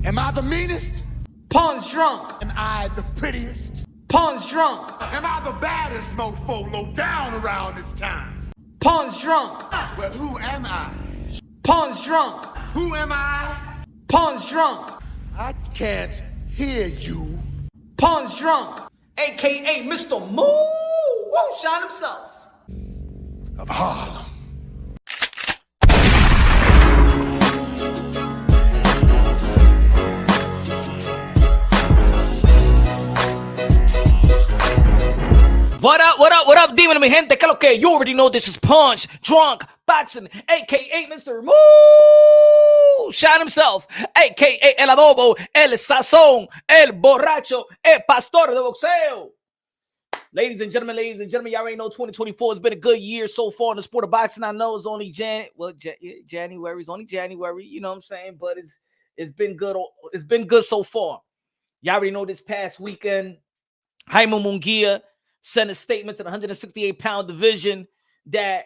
Am I the meanest? Pawn's drunk. Am I the prettiest? Pawn's drunk. Am I the baddest mofo low down around this time? Pawn's drunk. Well, who am I? Pawn's drunk. Who am I? Pawn's drunk. I can't hear you. Pawn's drunk. AKA Mr. Moonshine himself. Of Harlem. What up, Demon mi gente? Que lo que? You already know this is Punch, Drunk, Boxing, aka Mr. Moonshine himself, aka El Adobo, El Sazón, El Borracho, El Pastor de Boxeo. Ladies and gentlemen, y'all already know 2024 has been a good year so far in the sport of boxing. I know it's only January, it's only January, you know what I'm saying? But it's been good. It's been good so far. Y'all already know this past weekend, Hmongia sent a statement to the 168-pound division that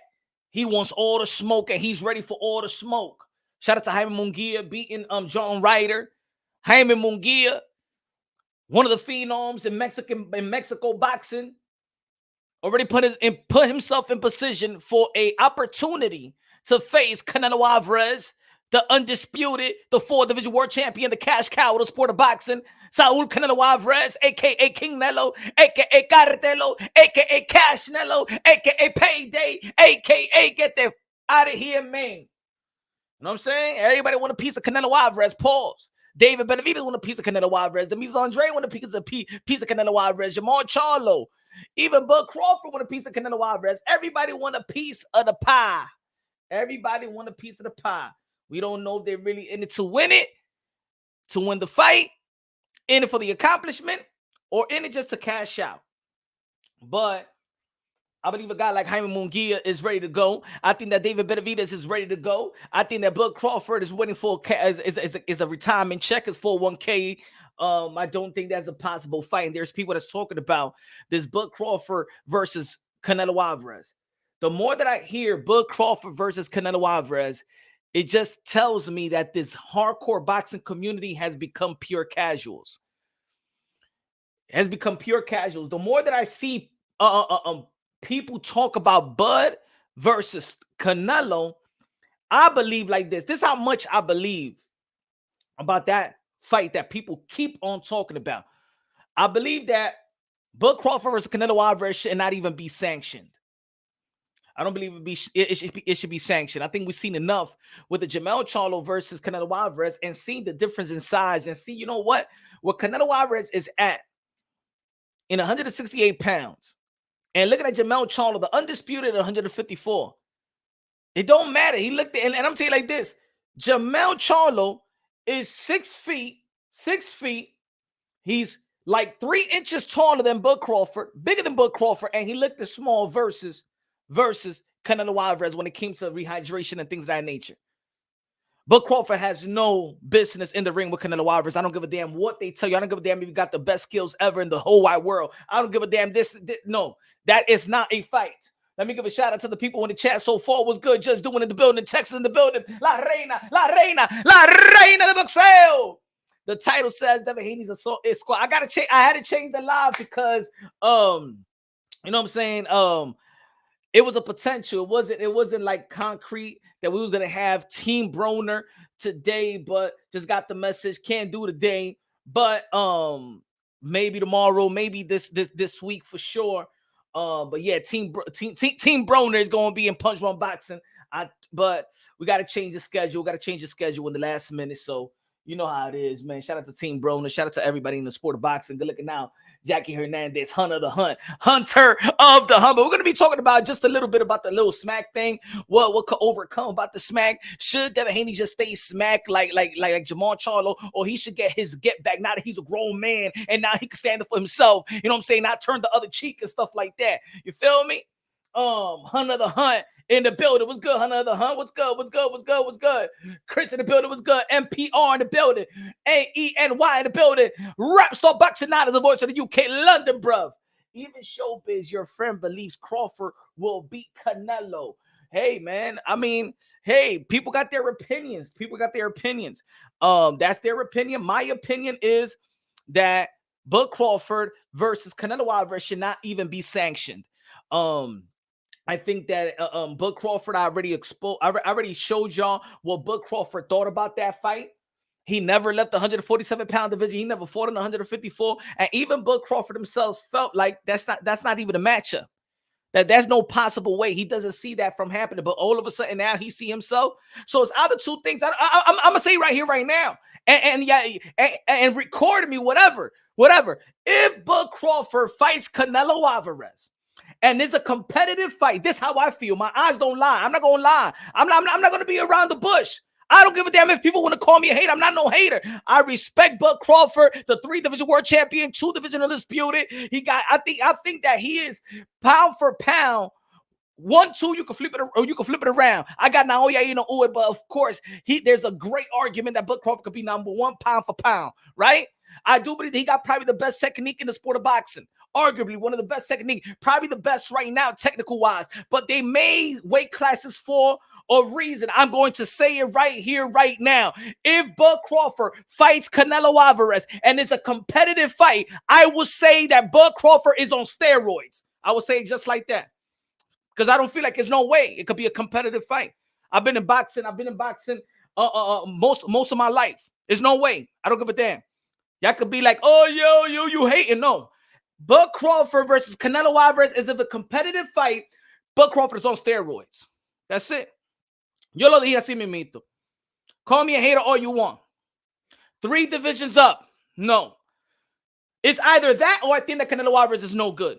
he wants all the smoke and he's ready for all the smoke. Shout out to Hmongia beating John Ryder. Hmongia, one of the phenoms in Mexico boxing, already put himself in position for a opportunity to face Canelo Alvarez, the undisputed, the 4-division world champion, the cash cow of the sport of boxing, Saul Canelo Alvarez, a.k.a. King Nello, a.k.a. Cartelo, a.k.a. Cash Nello, a.k.a. Payday, a.k.a. get the out of here, man. You know what I'm saying? Everybody want a piece of Canelo Alvarez, pause. David Benavidez want a piece of Canelo Alvarez. Demis Andre want a piece of Canelo Alvarez. Jamal Charlo, even Bud Crawford want a piece of Canelo Alvarez. Everybody want a piece of the pie. Everybody want a piece of the pie. We don't know if they're really in it to win the fight, in it for the accomplishment, or in it just to cash out. But I believe a guy like Hmongia is ready to go. I think that David Benavidez is ready to go. I think that Bud Crawford is waiting for is a retirement check, his 401k. I don't think that's a possible fight. And there's people that's talking about this Bud Crawford versus Canelo Alvarez. The more that I hear Bud Crawford versus Canelo Alvarez, it just tells me that this hardcore boxing community has become pure casuals. The more that I see people talk about Bud versus Canelo, I believe like this. This is how much I believe about that fight that people keep on talking about. I believe that Bud Crawford versus Canelo Alvarez should not even be sanctioned. I don't believe it should be sanctioned. I think we've seen enough with the Jamal Charlo versus Canelo Alvarez and seen the difference in size and see, you know what Canelo Alvarez is at in 168 pounds. And looking at Jamal Charlo, the undisputed at 154. It don't matter. He looked at, and I'm telling you like this. Jamal Charlo is 6 feet. He's like 3 inches taller than Bud Crawford, bigger than Bud Crawford, and he looked at small versus Canelo Alvarez when it came to rehydration and things of that nature. Bud Crawford has no business in the ring with Canelo Alvarez. I don't give a damn what they tell you. I don't give a damn if you got the best skills ever in the whole wide world. I don't give a damn this. No, that is not a fight. Let me give a shout out to the people in the chat so far. Was good, just doing in the building, Texas in the building. La reina de boxeo. The title says Devin Haney's assault is squad. I had to change the live because you know what I'm saying? It was a potential. It wasn't like concrete that we was gonna have Team Broner today, but just got the message. Can't do today, but maybe tomorrow, maybe this week for sure. But yeah, Team Broner is gonna be in Punch Run Boxing. But we got to change the schedule. In the last minute. So you know how it is, man. Shout out to Team Broner. Shout out to everybody in the sport of boxing. Good looking now. Jackie Hernandez, Hunter of the Hunt. But we're going to be talking about just a little bit about the little smack thing. What could overcome about the smack? Should Devin Haney just stay smack like Jamal Charlo, or he should get his get back now that he's a grown man and now he can stand up for himself? You know what I'm saying? Not turn the other cheek and stuff like that. You feel me? Hunter of the Hunt in the building. What's good, Hunter of the Hunt? What's good? Chris in the building. What's good? MPR in the building. AENY in the building. Rapstar Boxing Night is the voice of the UK, London, bruv. Even Showbiz, your friend believes Crawford will beat Canelo. Hey, man. I mean, hey, people got their opinions. People got their opinions. That's their opinion. My opinion is that Bud Crawford versus Canelo Alvarez should not even be sanctioned. I think that Bud Crawford, I already showed y'all what Bud Crawford thought about that fight. He never left the 147-pound division. He never fought in 154. And even Bud Crawford himself felt like that's not even a matchup. That there's no possible way. He doesn't see that from happening. But all of a sudden now he see himself. So it's either two things. I'm gonna say right here, right now, and record me, whatever. If Bud Crawford fights Canelo Alvarez, and it's a competitive fight, this is how I feel. My eyes don't lie. I'm not gonna lie. I'm not gonna be around the bush. I don't give a damn if people want to call me a hater. I'm not no hater. I respect Bud Crawford, the 3-division world champion, 2-division undisputed. I think that he is pound for pound. 1-2, you can flip it, or you can flip it around. I got Naoya Inoue, but of course, there's a great argument that Bud Crawford could be number one pound for pound, right? I do believe he got probably the best technique in the sport of boxing. Arguably one of the best technique, probably the best right now, technical wise. But they made weight classes for a reason. I'm going to say it right here, right now. If Bud Crawford fights Canelo Alvarez and it's a competitive fight, I will say that Bud Crawford is on steroids. I will say it just like that. Because I don't feel like there's no way it could be a competitive fight. I've been in boxing most of my life. There's no way. I don't give a damn. Y'all could be like, oh, you hating. No. Bud Crawford versus Canelo Alvarez is a competitive fight. Bud Crawford is on steroids. That's it. Yo lo dije así mismito. Call me a hater all you want. 3 divisions up. No. It's either that or I think that Canelo Alvarez is no good.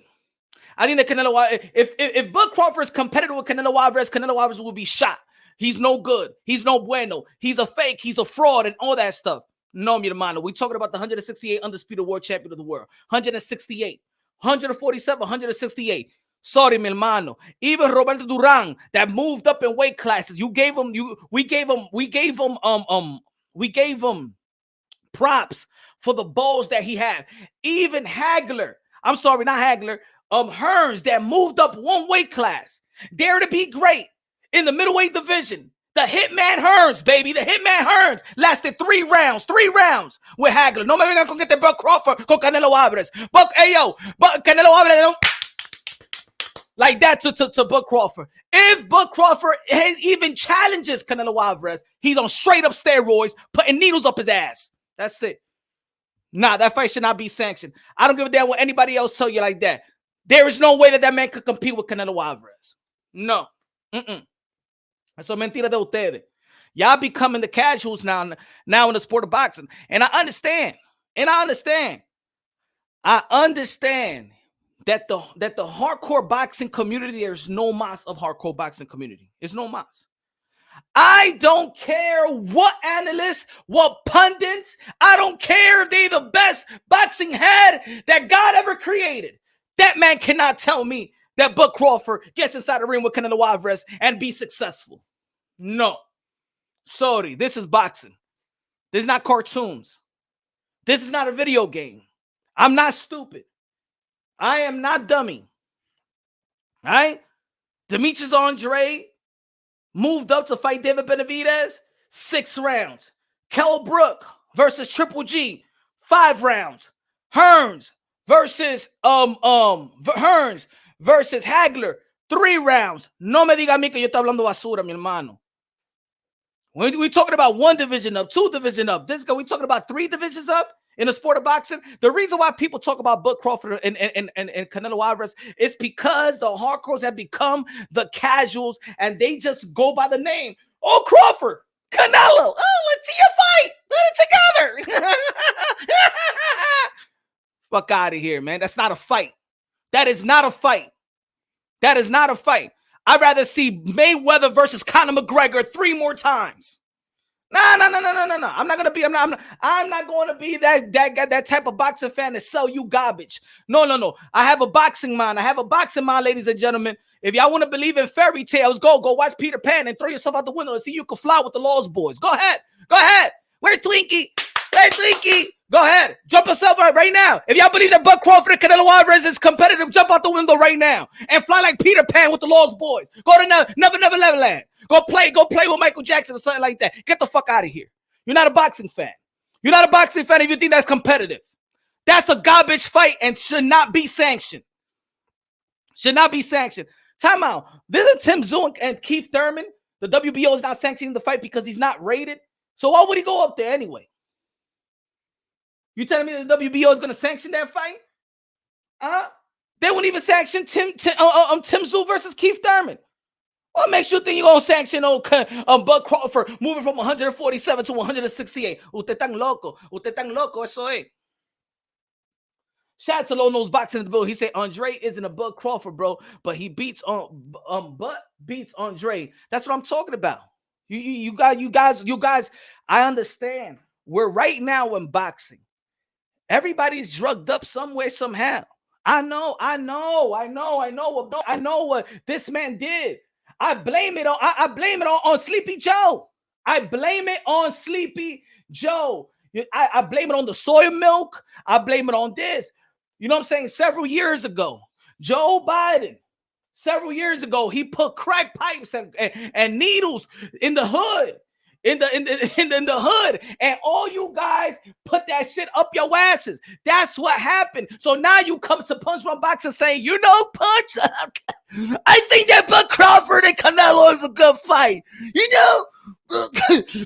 I think that Canelo, if Bud Crawford is competitive with Canelo Alvarez will be shot. He's no good. He's no bueno. He's a fake. He's a fraud and all that stuff. No, mi hermano. We're talking about the 168 undisputed world champion of the world. 168. 147, 168. Sorry, mi hermano. Even Roberto Duran that moved up in weight classes. We gave him props for the balls that he had. Even Hagler. I'm sorry, not Hagler. Hearns that moved up one weight class. Dare to be great in the middleweight division. The Hitman Hearns, baby. The Hitman Hearns lasted 3 rounds. 3 rounds with Hagler. No me vengan con este Bud Crawford con Canelo Alvarez. But Canelo Alvarez like that to Bud Crawford. If Bud Crawford even challenges Canelo Alvarez, he's on straight up steroids, putting needles up his ass. That's it. Nah, that fight should not be sanctioned. I don't give a damn what anybody else tell you like that. There is no way that man could compete with Canelo Alvarez. No. Eso es mentira de ustedes. Y'all becoming the casuals now in the sport of boxing. And I understand. I understand that the hardcore boxing community, there's no mas of hardcore boxing community. There's no mas. I don't care what analysts, what pundits. I don't care if they the best boxing head that God ever created. That man cannot tell me that Bud Crawford gets inside the ring with Canelo Alvarez and be successful. No. Sorry, this is boxing. This is not cartoons. This is not a video game. I'm not stupid. I am not dummy. All right? Demetrius Andre moved up to fight David Benavidez, 6 rounds. Kell Brook versus Triple G, 5 rounds. Hearns versus Hagler, 3 rounds. No me diga a mí que yo estoy hablando basura, mi hermano. We're talking about 1 division up, 2 division up. We're talking about 3 divisions up in the sport of boxing. The reason why people talk about Bud Crawford and Canelo Alvarez is because the hardcores have become the casuals and they just go by the name. Oh, Crawford, Canelo. Oh, let's see a fight. Put it together. Fuck out of here, man. That's not a fight. That is not a fight. That is not a fight. I'd rather see Mayweather versus Conor McGregor 3 more times. No. I'm not gonna be that type of boxing fan to sell you garbage. No. I have a boxing mind. Ladies and gentlemen. If y'all want to believe in fairy tales, go watch Peter Pan and throw yourself out the window and see you can fly with the Lost Boys. Go ahead. Where's Twinkie? Go ahead. Jump yourself right now. If y'all believe that Bud Crawford and Canelo Alvarez is competitive, jump out the window right now and fly like Peter Pan with the Lost Boys. Go to Never Land. Go play with Michael Jackson or something like that. Get the fuck out of here. You're not a boxing fan. You're not a boxing fan if you think that's competitive. That's a garbage fight and should not be sanctioned. Should not be sanctioned. Time out. This is Tim Z and Keith Thurman. The WBO is not sanctioning the fight because he's not rated. So why would he go up there anyway? You telling me the WBO is going to sanction that fight? They wouldn't even sanction Tim Z versus Keith Thurman. What makes you think you're going to sanction Bud Crawford moving from 147 to 168? Usted tan loco. Usted tan loco. Eso es. Shout out to Low Nose Boxing in the bill. He said Andre isn't a Bud Crawford, bro, but he beats Bud beats Andre. That's what I'm talking about. You guys. I understand. We're right now in boxing. Everybody's drugged up somewhere, somehow. I know what this man did. I blame it on Sleepy Joe. I blame it on Sleepy Joe. I blame it on the soy milk. I blame it on this. You know what I'm saying? Several years ago, Joe Biden, he put crack pipes and needles in the hood. In the hood, and all you guys put that shit up your asses. That's what happened. So now you come to Punch Drunk Boxing saying, Punch, I think that Bud Crawford and Canelo is a good fight.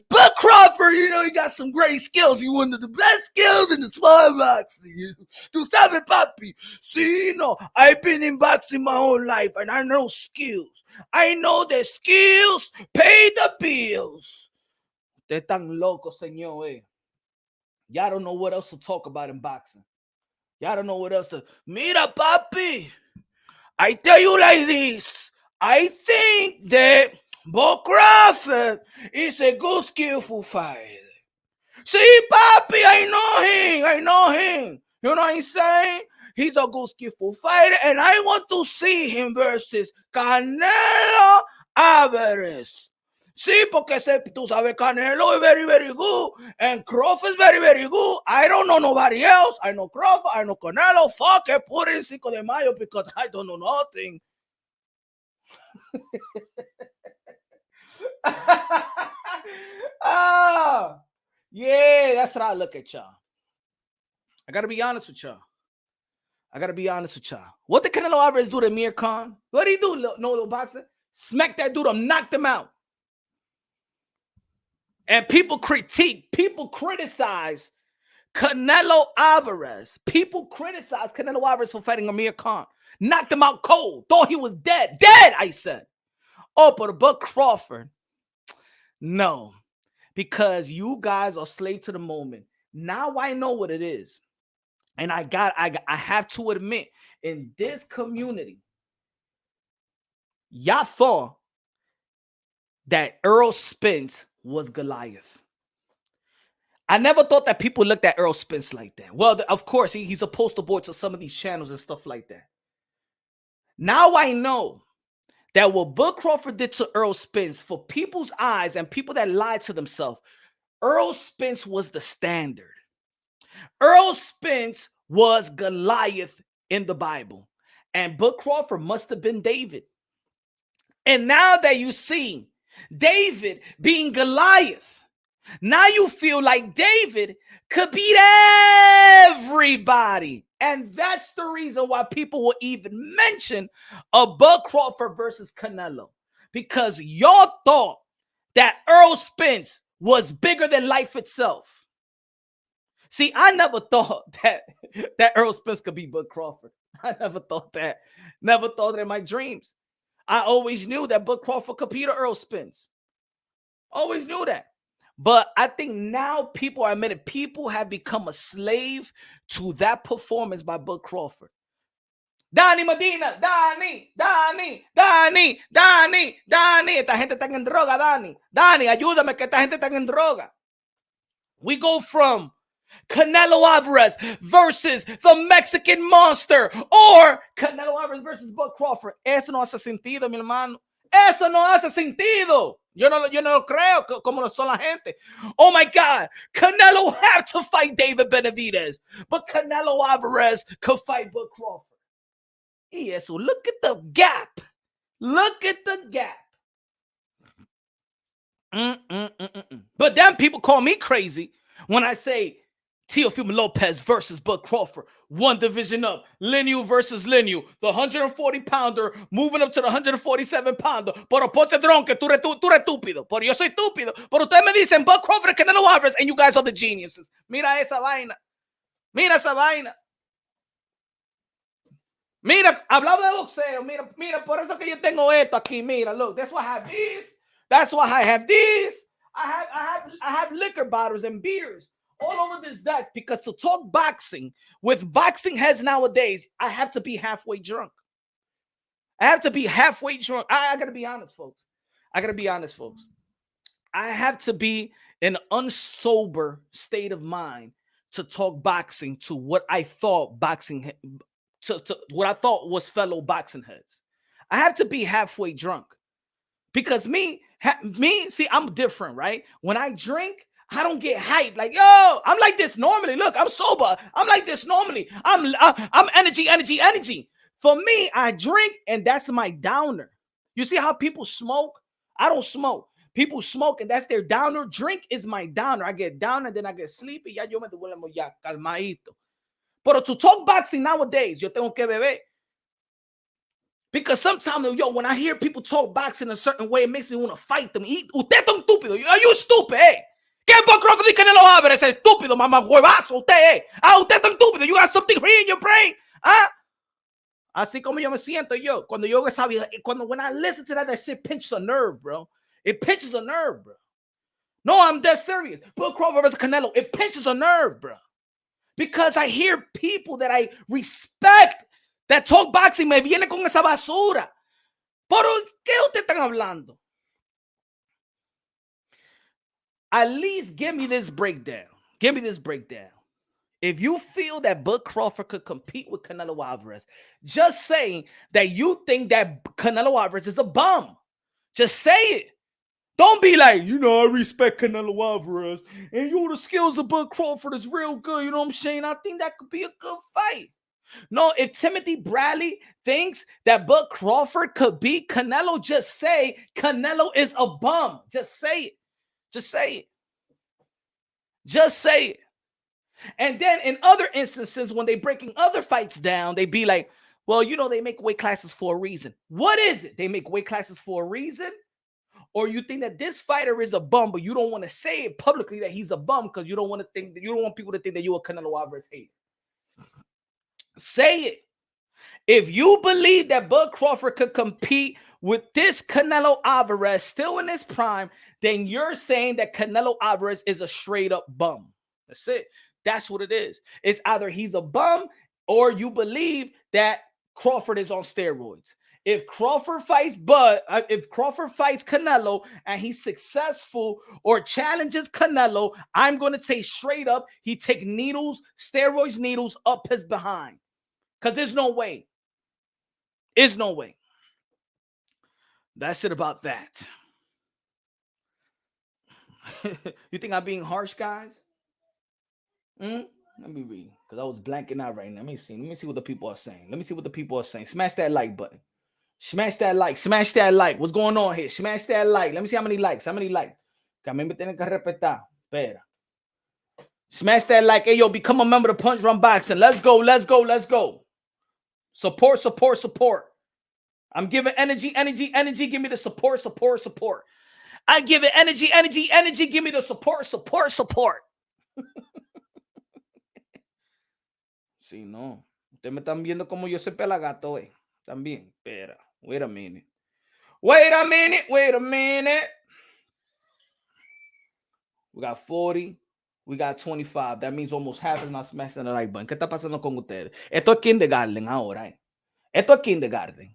Bud Crawford, he got some great skills. He's one of the best skills in the sport boxing. Tu sabes, papi? See, I've been in boxing my whole life, and I know skills. I know that skills pay the bills. They're tan loco, señor. Y'all don't know what else to talk about in boxing. Y'all don't know what else to... Mira, papi. I tell you like this. I think that Bud Crawford is a good, skillful fighter. See, papi, I know him. You know what I'm saying? He's a good, skillful fighter, and I want to see him versus Canelo Alvarez. Sí, porque tú sabes, Canelo is very, very good, and Crawford is very, very good. I don't know nobody else. I know Crawford, I know Canelo. Fuck it, put it in 5 de Mayo because I don't know nothing. Yeah, that's how I look at y'all. I got to be honest with y'all. What did Canelo Alvarez do to Amir Khan? What did he do, no boxer? Smack that dude up, knocked him out. And people criticize Canelo Alvarez. People criticize Canelo Alvarez for fighting Amir Khan. Knocked him out cold. Thought he was dead. Dead, I said. Oh, but Bud Crawford. No. Because you guys are slave to the moment. Now I know what it is. And I have to admit, in this community, y'all thought that Errol Spence was Goliath. I never thought that people looked at Errol Spence like that. Well, of course, he's a poster boy to some of these channels and stuff like that. Now I know that what Bud Crawford did to Errol Spence, for people's eyes and people that lied to themselves, Errol Spence was the standard. Errol Spence was Goliath in the Bible. And Bud Crawford must have been David. And now that you see David being Goliath, now you feel like David could beat everybody. And that's the reason why people will even mention a Bud Crawford versus Canelo. Because y'all thought that Errol Spence was bigger than life itself. See, I never thought that Errol Spence could beat Bud Crawford. I never thought that. Never thought it in my dreams. I always knew that Bud Crawford could beat Errol Spence. Always knew that. But I think now people are admitting people have become a slave to that performance by Bud Crawford. Dani Medina, Dani. Esta gente está en droga, Dani. Dani, ayúdame que esta gente está en droga. We go from Canelo Alvarez versus the Mexican Monster, or Canelo Alvarez versus Bud Crawford. Eso no hace sentido, mi hermano. Eso no hace sentido. Yo no lo creo como son la gente. Oh my God, Canelo had to fight David Benavidez, but Canelo Alvarez could fight Bud Crawford. Y eso, look at the gap. Look at the gap. But then people call me crazy when I say Teofimo Lopez versus Bud Crawford, one division up. Leniu versus Leniu, the 140-pounder moving up to the 147-pounder. Pero ponte dron que tú eres estúpido. Pero yo soy estúpido. Pero ustedes me dicen Bud Crawford and Canelo Alvarez, and you guys are the geniuses. Mira esa vaina. Mira esa vaina. Mira, hablando de boxeo. Mira, por eso que yo tengo esto aquí. Mira, look, that's why I have this. That's why I have this. I have liquor bottles and beers all over this desk, because to talk boxing with boxing heads nowadays, I have to be halfway drunk. I have to be halfway drunk. I gotta be honest, folks. I have to be in an unsober state of mind to talk boxing to what I thought boxing, to what I thought was fellow boxing heads. I have to be halfway drunk, because me, see, I'm different, right? When I drink, I don't get hyped. Like, yo, I'm like this normally. Look, I'm sober. I'm like this normally. I'm energy. For me, I drink, and that's my downer. You see how people smoke? I don't smoke. People smoke, and that's their downer. Drink is my downer. I get down, and then I get sleepy. Ya yo me duermo ya, calmadito. But to talk boxing nowadays, yo tengo que beber. Because sometimes, yo, when I hear people talk boxing a certain way, it makes me want to fight them. Usted es un estúpido. Are you stupid, eh? ¿Qué Bud Crawford y Canelo Alvarez es estúpido, mamá huevazo, usted, eh? Usted es tan estúpido. You got something here in your brain, Así como yo me siento yo. When I listen to that shit pinches a nerve, bro. It pinches a nerve, bro. No, I'm dead serious. Bud Crawford versus Canelo, it pinches a nerve, bro. Because I hear people that I respect that talk boxing, me viene con esa basura. ¿Por qué ustedes están hablando? At least give me this breakdown. If you feel that Bud Crawford could compete with Canelo Alvarez, just saying that you think that Canelo Alvarez is a bum. Just say it. Don't be like, I respect Canelo Alvarez, and the skills of Bud Crawford is real good. You know what I'm saying? I think that could be a good fight. No, if Timothy Bradley thinks that Bud Crawford could beat Canelo, just say Canelo is a bum. Just say it. And then in other instances, when they're breaking other fights down, they be like, well, they make weight classes for a reason. What is it? They make weight classes for a reason? Or you think that this fighter is a bum, but you don't want to say it publicly that he's a bum because you don't want people to think that you're a Canelo Alvarez hater. Say it. If you believe that Bud Crawford could compete with this Canelo Alvarez still in his prime, then you're saying that Canelo Alvarez is a straight up bum. That's it. That's what it is. It's either he's a bum or you believe that Crawford is on steroids. If Crawford fights Canelo and he's successful or challenges Canelo, I'm going to say straight up, he take steroids needles up his behind. Because there's no way. That's it about that. You think I'm being harsh, guys? Let me read, because I was blanking out right now. Let me see what the people are saying. Smash that like button. Smash that like. What's going on here? Smash that like. Let me see how many likes. Que a mí me tienen que respetar. Espera. Smash that like. Hey, yo, become a member of Punch Run Boxing. Let's go. Support. I'm giving energy. Give me the support. I give it energy. Give me the support. Sí, no. Ustedes me están viendo como yo soy pelagato, eh. También. Espera. Wait a minute. We got 40. We got 25. That means almost half is not smashing the like button. ¿Qué está pasando con ustedes? Esto es kindergarten ahora, eh. Esto es kindergarten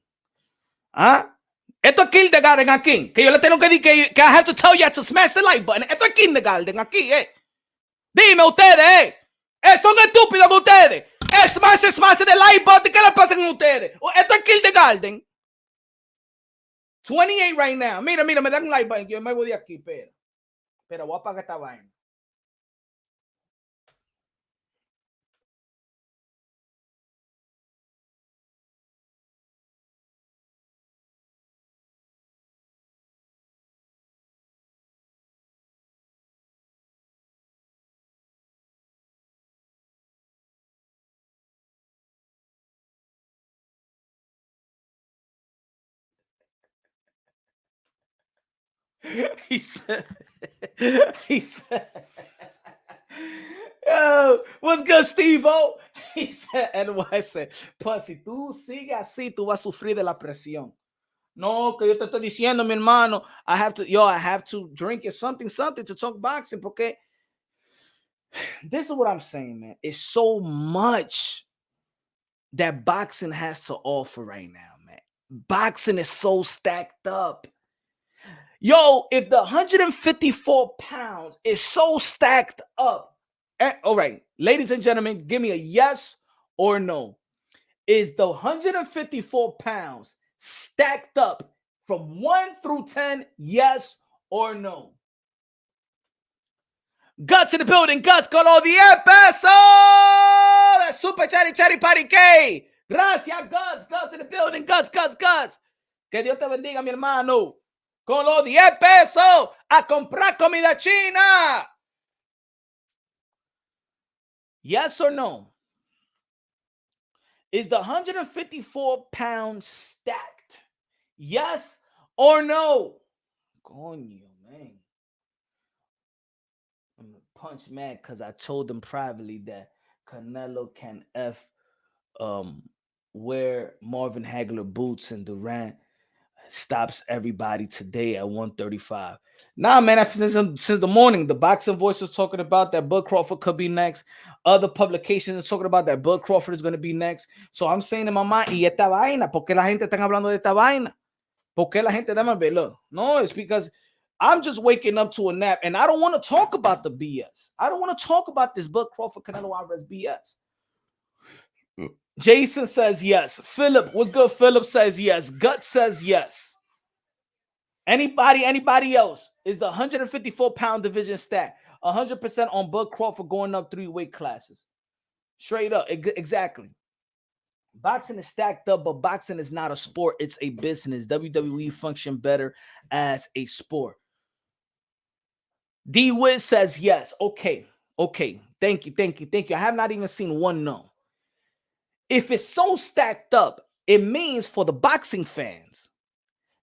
aquí. Que yo le tengo que decir que I have to tell you to smash the like button. Esto es kindergarten aquí, eh. Dime ustedes, son estúpidos ustedes. Smash the like button. ¿Qué le pasa con ustedes? Esto es kindergarten. 28 right now. Mira, me dan un like button. Yo me voy de aquí, pero voy a apagar esta vaina. He said, yo, what's good, Steve-O? He said, NY said, pues si tú sigues así, tú vas a sufrir de la presión. No, que yo te estoy diciendo, mi hermano, I have to drink it, something to talk boxing, porque this is what I'm saying, man. It's so much that boxing has to offer right now, man. Boxing is so stacked up. Yo, if the 154 pounds is so stacked up, all right, ladies and gentlemen, give me a yes or no. Is the 154 pounds stacked up from 1 through 10, yes or no? Guts in the building, Guts con los 10 pesos. That's super chatty party K. Gracias, Guts in the building, Guts. Que Dios te bendiga, mi hermano. Con los 10 pesos a comprar comida china. Yes or no? Is the 154 pounds stacked? Yes or no? Coño, man. I'm gonna punch mad because I told them privately that Canelo can wear Marvin Hagler boots and Duran stops everybody today at 135. Nah, man, since the morning, the Boxing Voice was talking about that Bud Crawford could be next. Other publications are talking about that Bud Crawford is going to be next. So I'm saying to my mind, y esta vaina, ¿por qué la gente está hablando de esta vaina? ¿Por qué la gente dame ver? Look, no, it's because I'm just waking up to a nap and I don't want to talk about the BS. I don't want to talk about this Bud Crawford Canelo Alvarez BS. Jason says yes. Philip, what's good? Philip says yes. Gut says yes. Anybody else? Is the 154-pound division stacked? 100% on Bud Crawford going up 3 weight classes. Straight up. Exactly. Boxing is stacked up, but boxing is not a sport. It's a business. WWE function better as a sport. D Wiz says yes. Okay. Thank you. I have not even seen one no. If it's so stacked up, it means for the boxing fans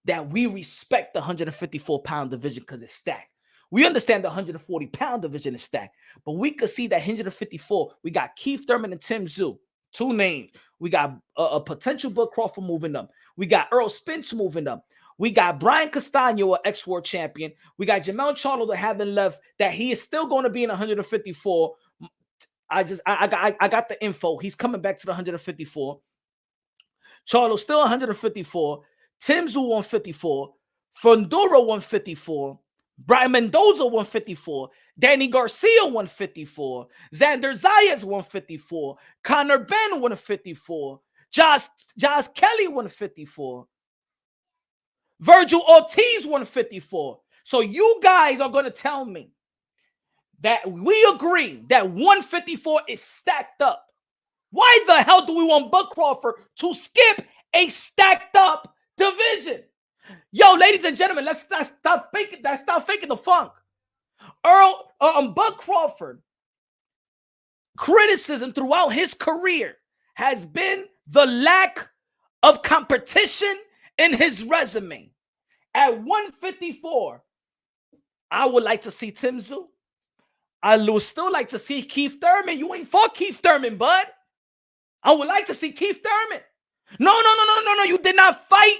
that we respect the 154-pound division because it's stacked. We understand the 140-pound division is stacked, but we could see that 154, we got Keith Thurman and Tim Z, 2 names. We got a potential Bud Crawford moving up. We got Errol Spence moving up. We got Brian Castano, an ex-world champion. We got Jermell Charlo that haven't left, that he is still going to be in 154. I got the info. He's coming back to the 154. Charlo still 154. Tim Z 154. Fundura 154. Brian Mendoza 154. Danny Garcia 154. Xander Zayas 154. Conor Benn 154. Josh Kelly 154. Virgil Ortiz 154. So you guys are going to tell me that we agree that 154 is stacked up. Why the hell do we want Bud Crawford to skip a stacked up division? Yo, ladies and gentlemen, let's stop faking the funk. Bud Crawford, criticism throughout his career has been the lack of competition in his resume. At 154, I would like to see Tim Z. I would still like to see Keith Thurman. You ain't fought Keith Thurman, bud. I would like to see Keith Thurman. No. You did not fight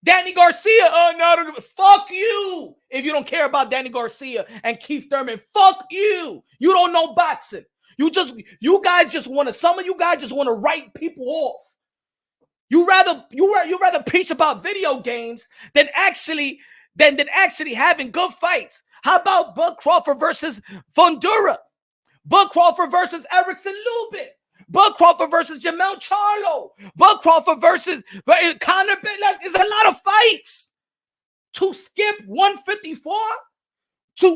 Danny Garcia. No. Fuck you. If you don't care about Danny Garcia and Keith Thurman, fuck you. You don't know boxing. You guys just want to write people off. You rather preach about video games than actually having good fights. How about Bud Crawford versus Fundura? Bud Crawford versus Erickson Lubin? Bud Crawford versus Jermell Charlo? Bud Crawford versus Conor Benn? There's a lot of fights. to skip 154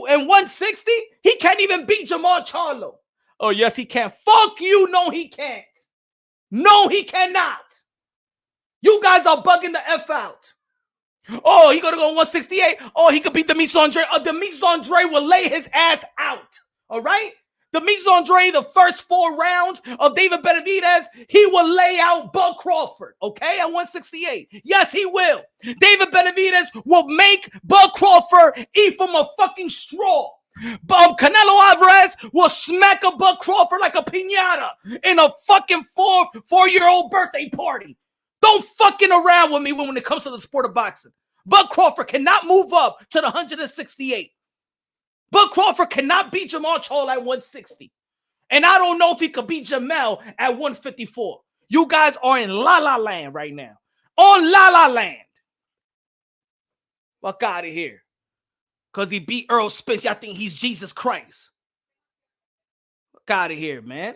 and 160? He can't even beat Jamal Charlo. Oh, yes, he can. Fuck you. No, he can't. No, he cannot. You guys are bugging the F out. Oh, he gonna go 168. Oh, he could beat Demetrius Andre. Demetrius Andre will lay his ass out. All right? Demetrius Andre, the first 4 rounds of David Benavidez, he will lay out Bud Crawford, okay, at 168. Yes, he will. David Benavidez will make Bud Crawford eat from a fucking straw. Canelo Alvarez will smack a Bud Crawford like a piñata in a fucking four-year-old birthday party. Don't fucking around with me when it comes to the sport of boxing. Bud Crawford cannot move up to the 168. Bud Crawford cannot beat Jamal Charlo at 160. And I don't know if he could beat Jamel at 154. You guys are in la-la land right now. On la-la land. Fuck out of here. Because he beat Errol Spence. Y'all think he's Jesus Christ. Fuck out of here, man.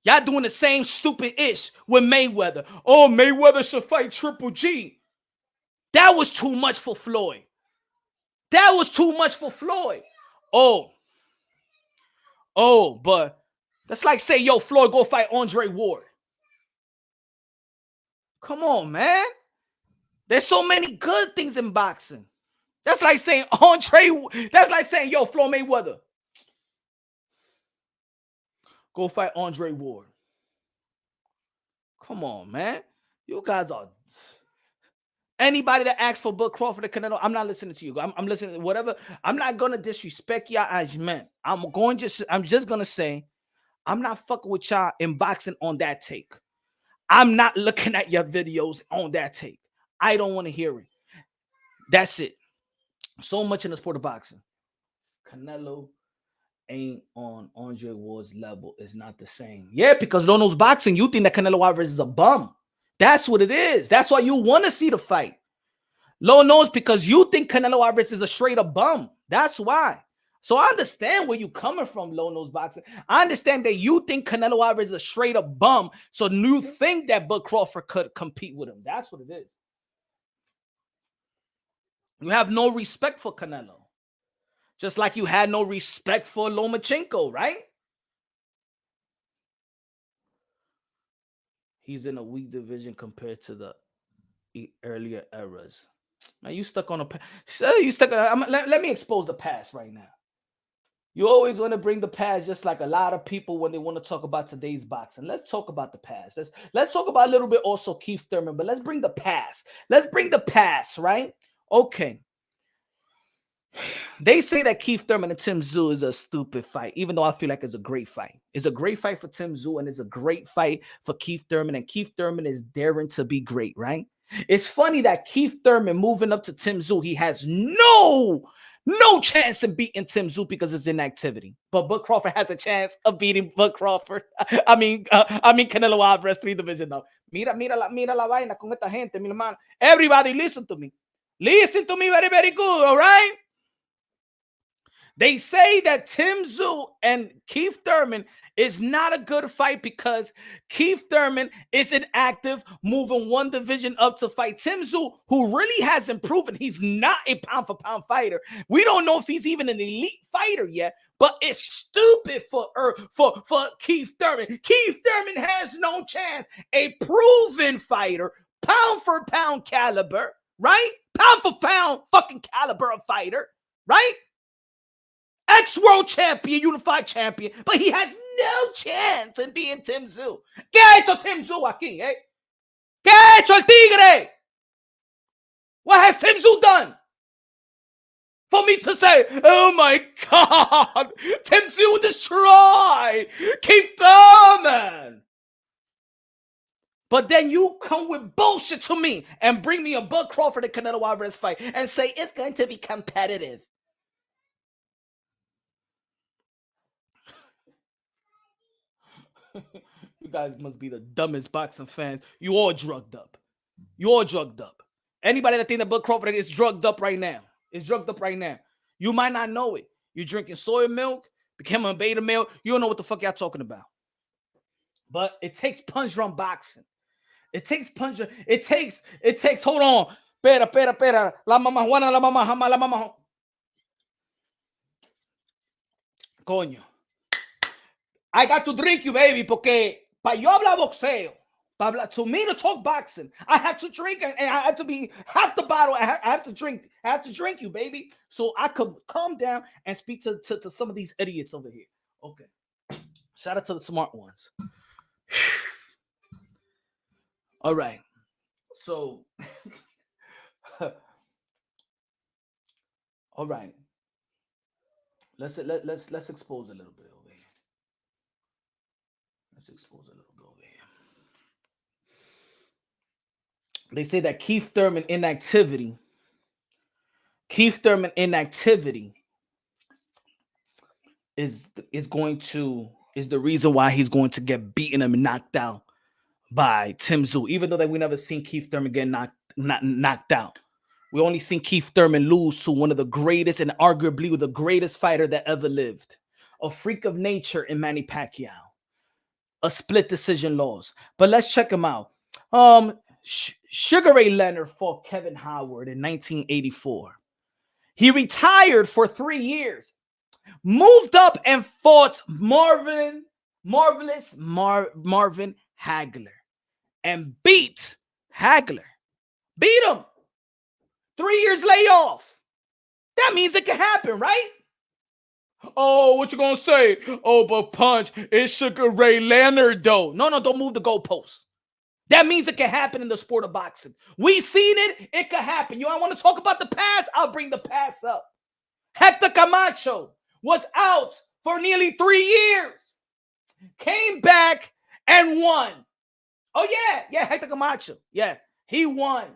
Y'all doing the same stupid ish with Mayweather. Oh, Mayweather should fight Triple G. That was too much for Floyd. That was too much for Floyd. Oh, but that's like say, yo, Floyd, go fight Andre Ward. Come on, man. There's so many good things in boxing. That's like saying that's like saying, yo, Floyd Mayweather, go fight Andre Ward. Come on, man. You guys are... Anybody that asks for Bud Crawford and Canelo, I'm not listening to you. I'm listening to whatever. I'm not going to disrespect y'all as men. I'm just going to say, I'm not fucking with y'all in boxing on that take. I'm not looking at your videos on that take. I don't want to hear it. That's it. So much in the sport of boxing. Canelo ain't on Andre Ward's level. Is not the same. Yeah, because Lono's boxing, you think that Canelo Alvarez is a bum. That's what it is. That's why you want to see the fight. Low knows because you think Canelo Alvarez is a straight up bum. That's why. So I understand where you coming from, Low Nose Boxing. I understand that you think Canelo Alvarez is a straight up bum. So you think that Bud Crawford could compete with him. That's what it is. You have no respect for Canelo. Just like you had no respect for Lomachenko, right? He's in a weak division compared to the earlier eras. Man, you stuck on let me expose the past right now. You always want to bring the past, just like a lot of people when they want to talk about today's boxing. Let's talk about the past. Let's talk about a little bit also Keith Thurman, but let's bring the past. Let's bring the past, right? Okay. They say that Keith Thurman and Tim Tszyu is a stupid fight, even though I feel like it's a great fight. It's a great fight for Tim Tszyu, and it's a great fight for Keith Thurman, and Keith Thurman is daring to be great, right? It's funny that Keith Thurman moving up to Tim Tszyu, he has no chance of beating Tim Tszyu because it's inactivity. But Bud Crawford has a chance of beating Bud Crawford. I mean Canelo Alvarez 3 division now. Mira la vaina con esta gente, mi hermano. Everybody listen to me. Listen to me very, very good, all right? They say that Tim Tszyu and Keith Thurman is not a good fight because Keith Thurman is inactive, moving 1 division up to fight Tim Tszyu, who really hasn't proven he's not a pound-for-pound fighter. We don't know if he's even an elite fighter yet, but it's stupid for Keith Thurman. Keith Thurman has no chance. A proven fighter, pound-for-pound caliber, right? Pound-for-pound fucking caliber of fighter, right? Ex-world champion, unified champion, but he has no chance in being Tim Tszyu. ¿Qué ha hecho Tim Tszyu aquí, eh? ¿Qué ha hecho el Tigre? What has Tim Tszyu done? For me to say, oh my God, Tim Tszyu destroyed Keith Thurman. But then you come with bullshit to me and bring me a Bud Crawford and Canelo Alvarez fight and say it's going to be competitive. You guys must be the dumbest boxing fans. You all drugged up. You all drugged up. Anybody that think that Bud Crawford is drugged up right now. Is drugged up right now. You might not know it. You're drinking soy milk, became a beta male. You don't know what the fuck y'all talking about. But it takes punch drunk boxing. It takes punch. It takes, hold on. Espera. La mamá Juana, la mamá Jama, la mamá. Coño. I got to drink you, baby, porque para yo hablar boxeo, to me to talk boxing, I have to drink, and I have to be half the bottle. I have to drink. I have to drink you, baby, so I could calm down and speak to some of these idiots over here. Okay. Shout out to the smart ones. All right. So, all right. Let's expose a little bit over here. Let's expose a little bit over here. They say that Keith Thurman inactivity is the reason why he's going to get beaten and knocked out by Tim Tszyu, even though that we never seen Keith Thurman get knocked out. We only seen Keith Thurman lose to one of the greatest and arguably the greatest fighter that ever lived, a freak of nature in Manny Pacquiao, a split decision loss. But let's check him out. Sugar Ray Leonard fought Kevin Howard in 1984. He retired for 3 years, moved up and fought Marvin Hagler and beat Hagler. Beat him. 3 years layoff. That means it can happen, right? Oh, what you gonna say? Oh, but Punch, it's Sugar Ray Leonard, though. No, don't move the goalposts. That means it can happen in the sport of boxing. We seen it. It can happen. You want to talk about the past? I'll bring the past up. Hector Camacho was out for nearly 3 years. Came back and won. Oh, yeah, Hector Camacho. Yeah, he won.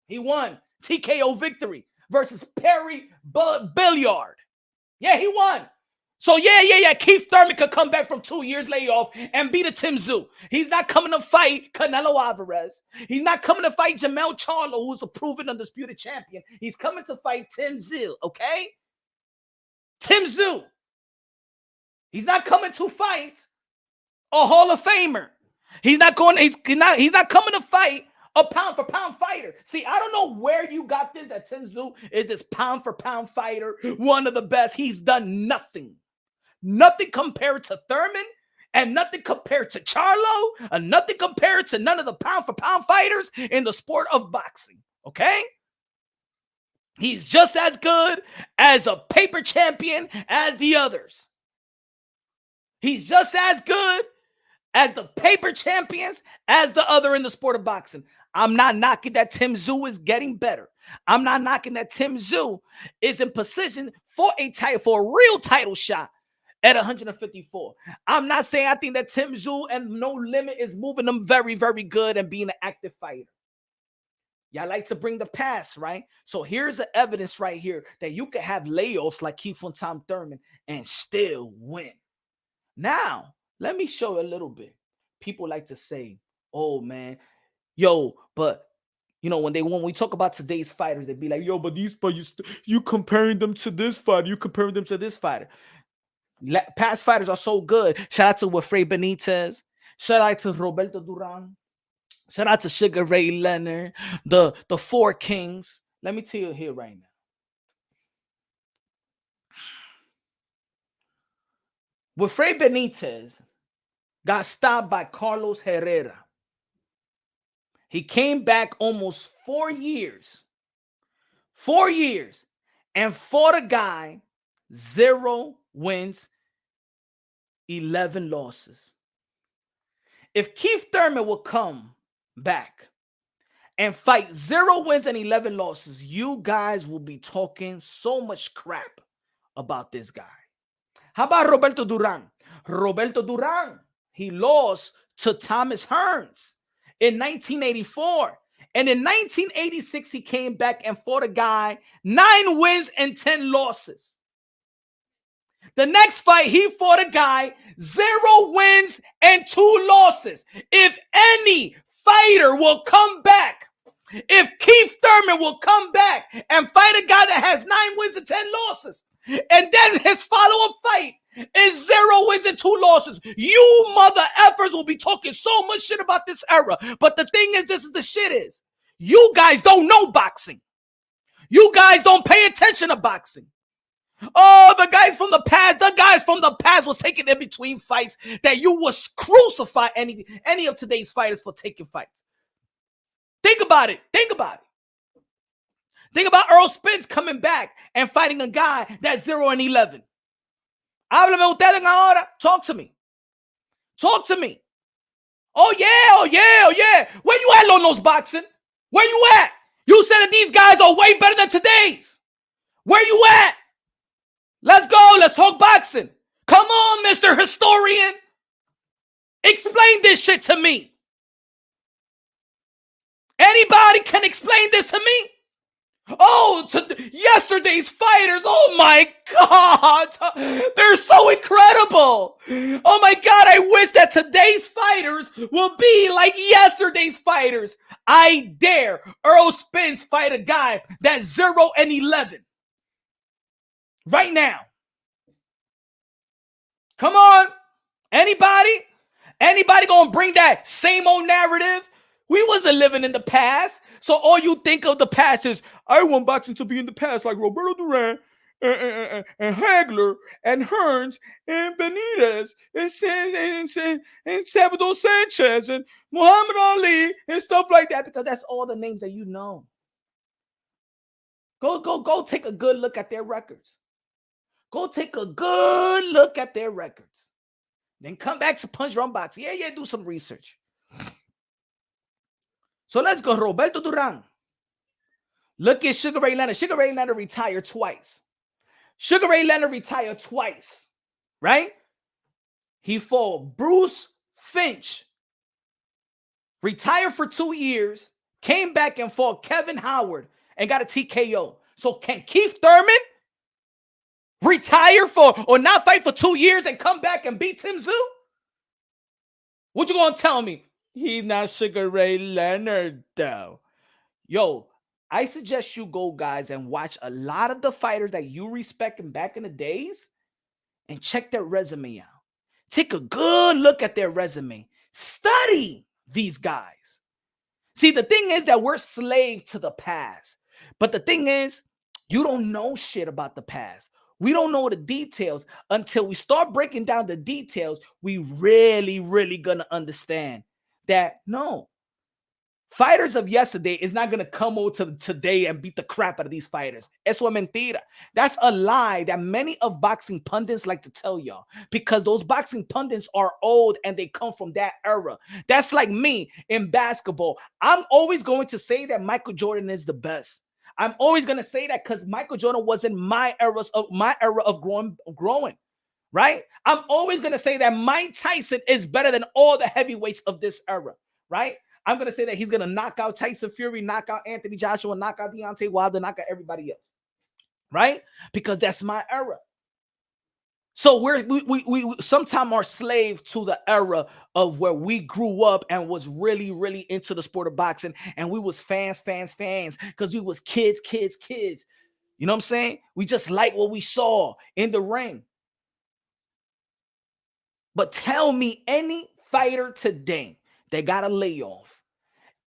TKO victory versus Perry Billiard. Yeah, he won. So yeah. Keith Thurman could come back from 2 years layoff and beat a Tim Tszyu. He's not coming to fight Canelo Alvarez. He's not coming to fight Jamel Charlo, who's a proven undisputed champion. He's coming to fight Tim Z, okay? Tim Tszyu. He's not coming to fight a Hall of Famer. He's not coming to fight a pound for pound fighter. See, I don't know where you got this, that Tim Tszyu is this pound for pound fighter, one of the best. He's done nothing. Nothing compared to Thurman, and nothing compared to Charlo, and nothing compared to none of the pound for pound fighters in the sport of boxing. Okay? He's just as good as a paper champion as the others. He's just as good as the paper champions as the other in the sport of boxing. I'm not knocking that Tim Tszyu is getting better. I'm not knocking that Tim Tszyu is in position for a real title shot at 154. I'm not saying I think that Tim Tszyu and No Limit is moving them very, very good and being an active fighter. Y'all like to bring the past, right? So here's the evidence right here that you can have layoffs like Keith Thurman and still win. Now, let me show you a little bit. People like to say, oh, man, but when we talk about today's fighters, they be like, but these fighters, you comparing them to this fighter, you comparing them to this fighter. Past fighters are so good. Shout out to Wilfred Benitez. Shout out to Roberto Duran. Shout out to Sugar Ray Leonard. The Four Kings. Let me tell you here right now. Wilfred Benitez got stopped by Carlos Herrera. He came back almost 4 years. 4 years. And fought a guy, 0 wins, 11 losses. If Keith Thurman will come back and fight 0 wins and 11 losses, you guys will be talking so much crap about this guy. How about Roberto Duran? Roberto Duran, he lost to Thomas Hearns in 1984. And in 1986, he came back and fought a guy, 9 wins and 10 losses. The next fight, he fought a guy, 0 wins and 2 losses. If any fighter will come back, if Keith Thurman will come back and fight a guy that has 9 wins and 10 losses, and then his follow-up fight is 0 wins and 2 losses. You mother effers will be talking so much shit about this era. But the thing is, this is the shit is, you guys don't know boxing. You guys don't pay attention to boxing. Oh, the guys from the past was taking in between fights that you would crucify any of today's fighters for taking fights. Think about it. Think about Errol Spence coming back and fighting a guy that's 0-11. Háblame ustedes ahora. Talk to me. Oh yeah. Where you at, Lono's boxing? Where you at? You said that these guys are way better than today's. Where you at? Let's go. Let's talk boxing. Come on, Mr. Historian. Explain this shit to me. Anybody can explain this to me? Oh, to yesterday's fighters. Oh my God. They're so incredible. Oh my God. I wish that today's fighters will be like yesterday's fighters. I dare Errol Spence fight a guy that's 0-11. Right now. Come on. Anybody gonna bring that same old narrative? We wasn't living in the past. So all you think of the past is, I want boxing to be in the past like Roberto Duran and Hagler and Hearns and Benitez and Salvador Sanchez and Muhammad Ali and stuff like that, because that's all the names that you know. Go take a good look at their records. Go take a good look at their records. Then come back to Punch Drunk Boxing. Yeah, do some research. So let's go. Roberto Duran. Look at Sugar Ray Leonard. Sugar Ray Leonard retired twice. Right? He fought Bruce Finch. Retired for 2 years. Came back and fought Kevin Howard and got a TKO. So can Keith Thurman retire or not fight for 2 years and come back and beat Tim Z? What you gonna tell me? He's not Sugar Ray Leonard, though. Yo, I suggest you go, guys, and watch a lot of the fighters that you respect in back in the days and check their resume out. Take a good look at their resume. Study these guys. See, the thing is that we're slave to the past. But the thing is, you don't know shit about the past. We don't know the details. Until we start breaking down the details, we really gonna understand that no, fighters of yesterday is not going to come over to today and beat the crap out of these fighters. Eso es mentira. That's a lie that many of boxing pundits like to tell y'all, because those boxing pundits are old and they come from that era. That's like me in basketball. I'm always going to say that Michael Jordan is the best. I'm always going to say that because Michael Jordan was in my era of growing. Right? I'm always going to say that Mike Tyson is better than all the heavyweights of this era. Right? I'm going to say that he's going to knock out Tyson Fury, knock out Anthony Joshua, knock out Deontay Wilder, knock out everybody else. Right? Because that's my era. So we sometimes are slave to the era of where we grew up and was really into the sport of boxing. And we was fans because we was kids. You know what I'm saying? We just like what we saw in the ring. But tell me any fighter today that got a layoff,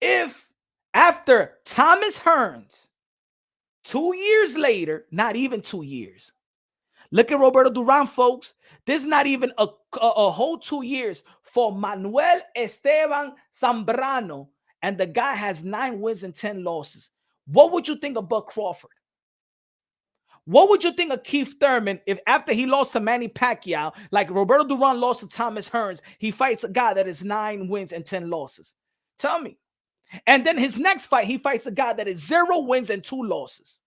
if after Thomas Hearns, 2 years later, not even 2 years, look at Roberto Duran, folks. This is not even a whole 2 years for Manuel Esteban Zambrano, and the guy has 9 wins and 10 losses. What would you think of Buck Crawford? What would you think of Keith Thurman if after he lost to Manny Pacquiao, like Roberto Duran lost to Thomas Hearns, he fights a guy that is 9 wins and 10 losses? Tell me. And then his next fight, he fights a guy that is 0 wins and 2 losses.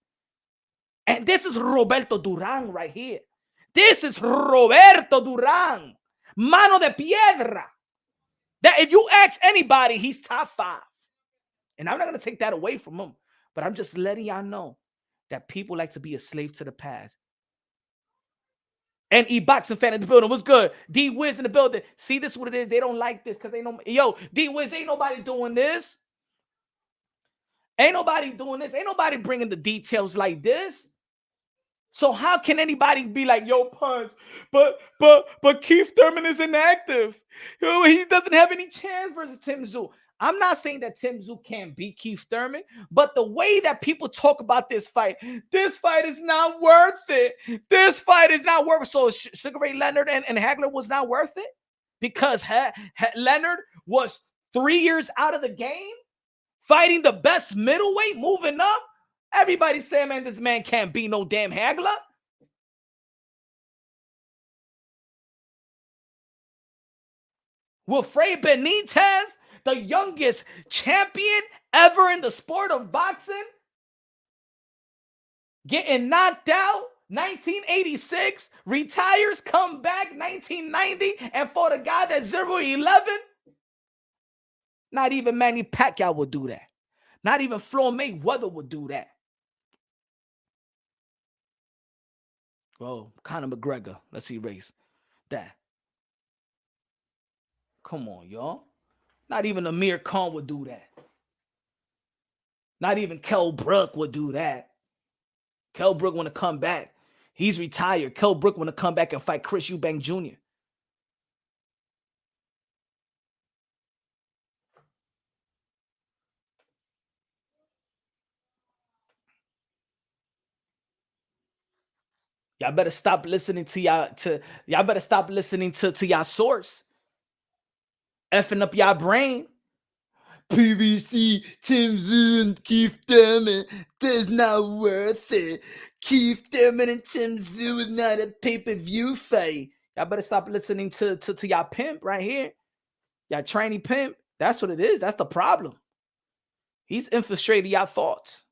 And this is Roberto Duran right here. This is Roberto Duran. Mano de piedra. That if you ask anybody, he's top 5. And I'm not going to take that away from him. But I'm just letting y'all know that people like to be a slave to the past. And E-Boxing fan in the building. What's good? D-Wiz in the building. See, this is what it is. They don't like this because they know. Yo, D-Wiz, ain't nobody doing this. Ain't nobody doing this. Ain't nobody bringing the details like this. So how can anybody be like, yo, Punch, but Keith Thurman is inactive. He doesn't have any chance versus Tim Tszyu. I'm not saying that Tim Tszyu can't beat Keith Thurman, but the way that people talk about this fight is not worth it. This fight is not worth it. So Sugar Ray Leonard and Hagler was not worth it because Leonard was 3 years out of the game, fighting the best middleweight, moving up. Everybody saying, man, this man can't beat no damn Hagler. Wilfred Benitez, the youngest champion ever in the sport of boxing, getting knocked out 1986, retires, come back 1990, and fought a guy that's 0-11. Not even Manny Pacquiao would do that. Not even Floyd Mayweather would do that. Oh, Conor McGregor. Let's erase that. Come on, y'all. Not even Amir Khan would do that. Not even Kell Brook would do that. Kell Brook want to come back. He's retired. Kell Brook want to come back and fight Chris Eubank Jr. Y'all better stop listening to y'all better stop listening to y'all source. Effing up y'all brain. PBC Tim Z and Keith Thurman, that's not worth it. Keith Thurman and Tim Z is not a pay-per-view fight. Y'all better stop listening to y'all pimp right here. Y'all trainee pimp. That's what it is. That's the problem. He's infiltrated y'all thoughts.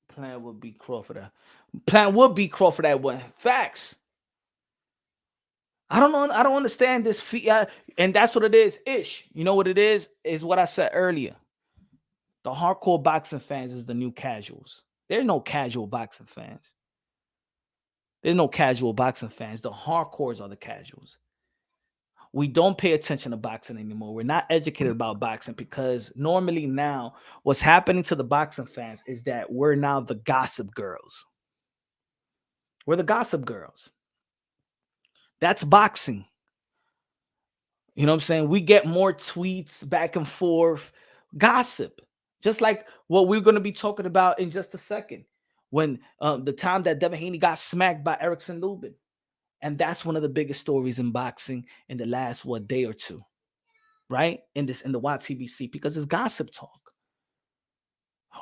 Plan would beat Crawford. Plan would beat Crawford that way. Facts. I don't know. I don't understand this. And that's what it is. Ish. You know what it is? Is what I said earlier. The hardcore boxing fans is the new casuals. There's no casual boxing fans. There's no casual boxing fans. The hardcores are the casuals. We don't pay attention to boxing anymore. We're not educated about boxing because normally now what's happening to the boxing fans is that we're now the gossip girls. We're the gossip girls. That's boxing. You know what I'm saying? We get more tweets back and forth, gossip, just like what we're going to be talking about in just a second. When the time that Devin Haney got smacked by Erickson Lubin. And that's one of the biggest stories in boxing in the last, day or two, right? In the YTBC, because it's gossip talk.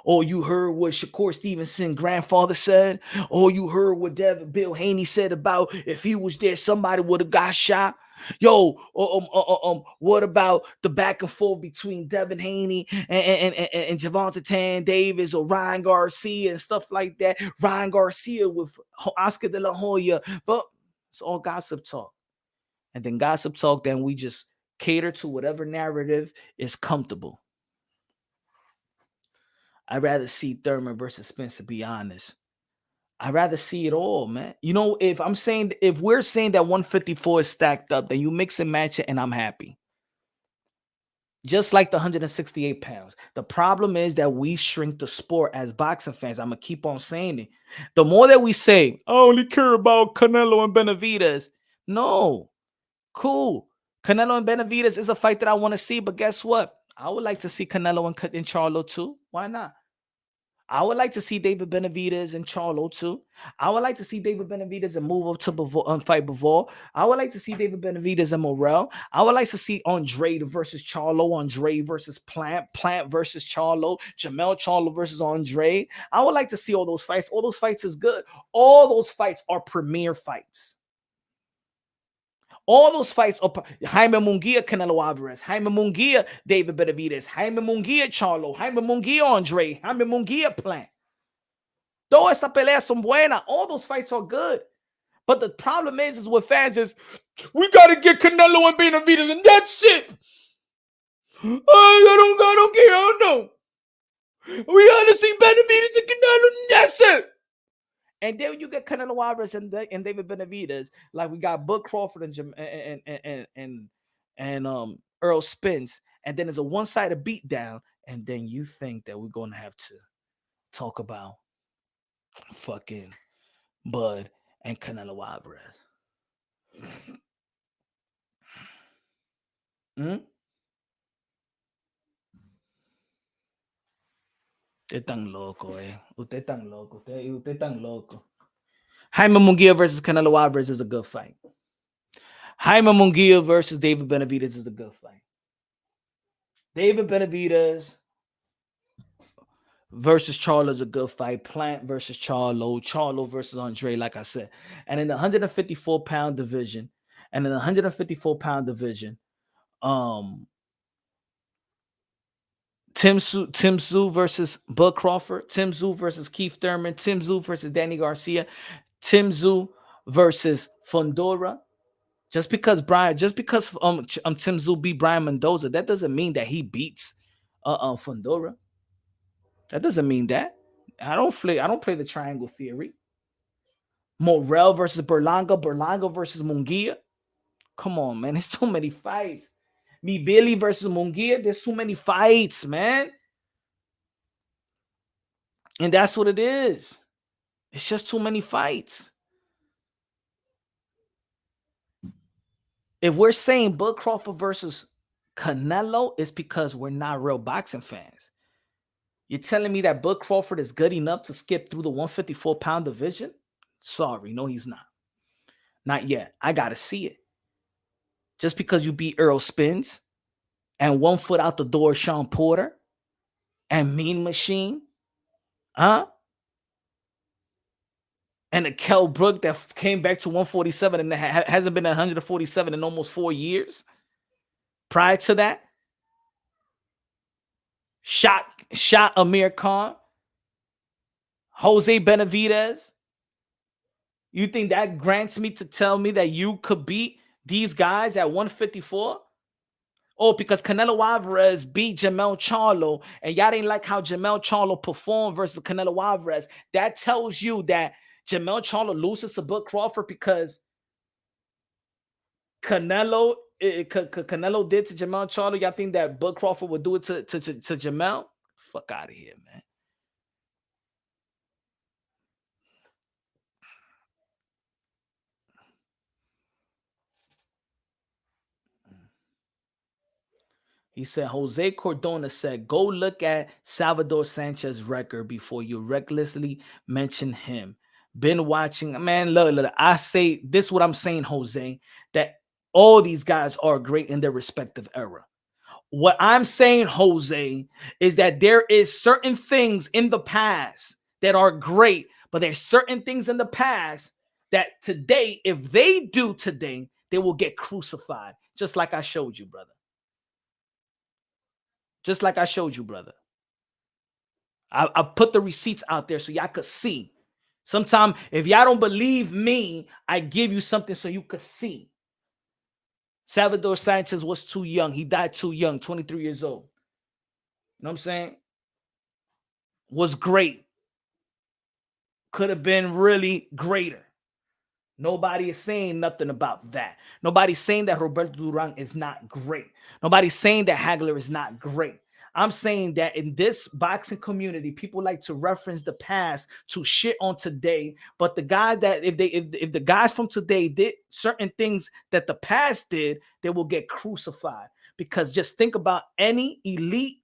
Oh, you heard what Shakur Stevenson grandfather said? Oh, you heard what Bill Haney said about if he was there, somebody would have got shot. Yo, what about the back and forth between Devin Haney and Gervonta Tan Davis or Ryan Garcia and stuff like that? Ryan Garcia with Oscar De La Hoya, but it's all gossip talk. And then gossip talk, then we just cater to whatever narrative is comfortable. I'd rather see Thurman versus Spence, to be honest. I'd rather see it all, man. You know, if we're saying that 154 is stacked up, then you mix and match it, and I'm happy. Just like the 168 pounds. The problem is that we shrink the sport as boxing fans. I'm going to keep on saying it. The more that we say, I only care about Canelo and Benavidez. No. Cool. Canelo and Benavidez is a fight that I want to see, but guess what? I would like to see Canelo and Charlo too. Why not? I would like to see David Benavidez and Charlo too. I would like to see David Benavidez and move up to fight Bivol. I would like to see David Benavidez and Morrell. I would like to see Andre versus Charlo, Andre versus Plant, Plant versus Charlo, Jamel Charlo versus Andre. I would like to see all those fights. All those fights is good. All those fights are premier fights. All those fights are Jaime Hmongia, Canelo Alvarez, Jaime Hmongia, David Benavidez, Jaime Hmongia, Charlo, Jaime Hmongia, Andre, Jaime Hmongia, Plant. Todas esas peleas son buenas. All those fights are good. But the problem is with fans is, we got to get Canelo and Benavidez, and that's it. I don't care. I don't know. We got to see Benavidez and Canelo, and that's it. And then you get Canelo Alvarez and David Benavidez. Like we got Bud Crawford and Errol Spence. And then there's a one-sided beatdown. And then you think that we're gonna have to talk about fucking Bud and Canelo Alvarez. Usted tan loco, eh. Usted tan loco. Usted tan loco. Jaime Hmongia versus Canelo Alvarez is a good fight. Jaime Hmongia versus David Benavidez is a good fight. David Benavidez versus Charlo is a good fight. Plant versus Charlo versus Andre, like I said. And in the 154-pound division, Tim Tszyu versus Bud Crawford, Tim Tszyu versus Keith Thurman, Tim Tszyu versus Danny Garcia, Tim Tszyu versus Fundora. Just because Tim Tszyu beat Brian Mendoza, that doesn't mean that he beats Fundora. That doesn't mean that. I don't play the triangle theory. Morel versus Berlanga versus Hmongia. Come on, man. There's too many fights. Billy versus Hmongia. There's too many fights, man. And that's what it is. It's just too many fights. If we're saying Bud Crawford versus Canelo, it's because we're not real boxing fans. You're telling me that Bud Crawford is good enough to skip through the 154-pound division? Sorry, no, he's not. Not yet. I got to see it. Just because you beat Errol Spence and 1 foot out the door, Sean Porter and Mean Machine, and a Kell Brook that came back to 147 and hasn't been at 147 in almost 4 years. Prior to that, shot Amir Khan, Jose Benavidez. You think that grants me to tell me that you could beat these guys at 154? Oh, because Canelo Alvarez beat Jermell Charlo, and y'all didn't like how Jermell Charlo performed versus Canelo Alvarez. That tells you that Jermell Charlo loses to Bud Crawford because Canelo did to Jermell Charlo. Y'all think that Bud Crawford would do it to Jermell? Fuck out of here, man. He said, Jose Cordona said, go look at Salvador Sanchez's record before you recklessly mention him. Been watching, man, look, I say, this is what I'm saying, Jose, that all these guys are great in their respective era. What I'm saying, Jose, is that there is certain things in the past that are great, but there's certain things in the past that today, if they do today, they will get crucified, just like I showed you, brother. Just like I showed you, brother. I put the receipts out there so y'all could see. Sometimes, if y'all don't believe me, I give you something so you could see. Salvador Sanchez was too young. He died too young, 23 years old. You know what I'm saying? Was great. Could have been really greater. Nobody is saying nothing about that. Nobody's saying that Roberto Duran is not great. Nobody's saying that Hagler is not great. I'm saying that in this boxing community, people like to reference the past to shit on today. But the guys that if the guys from today did certain things that the past did, they will get crucified. Because just think about any elite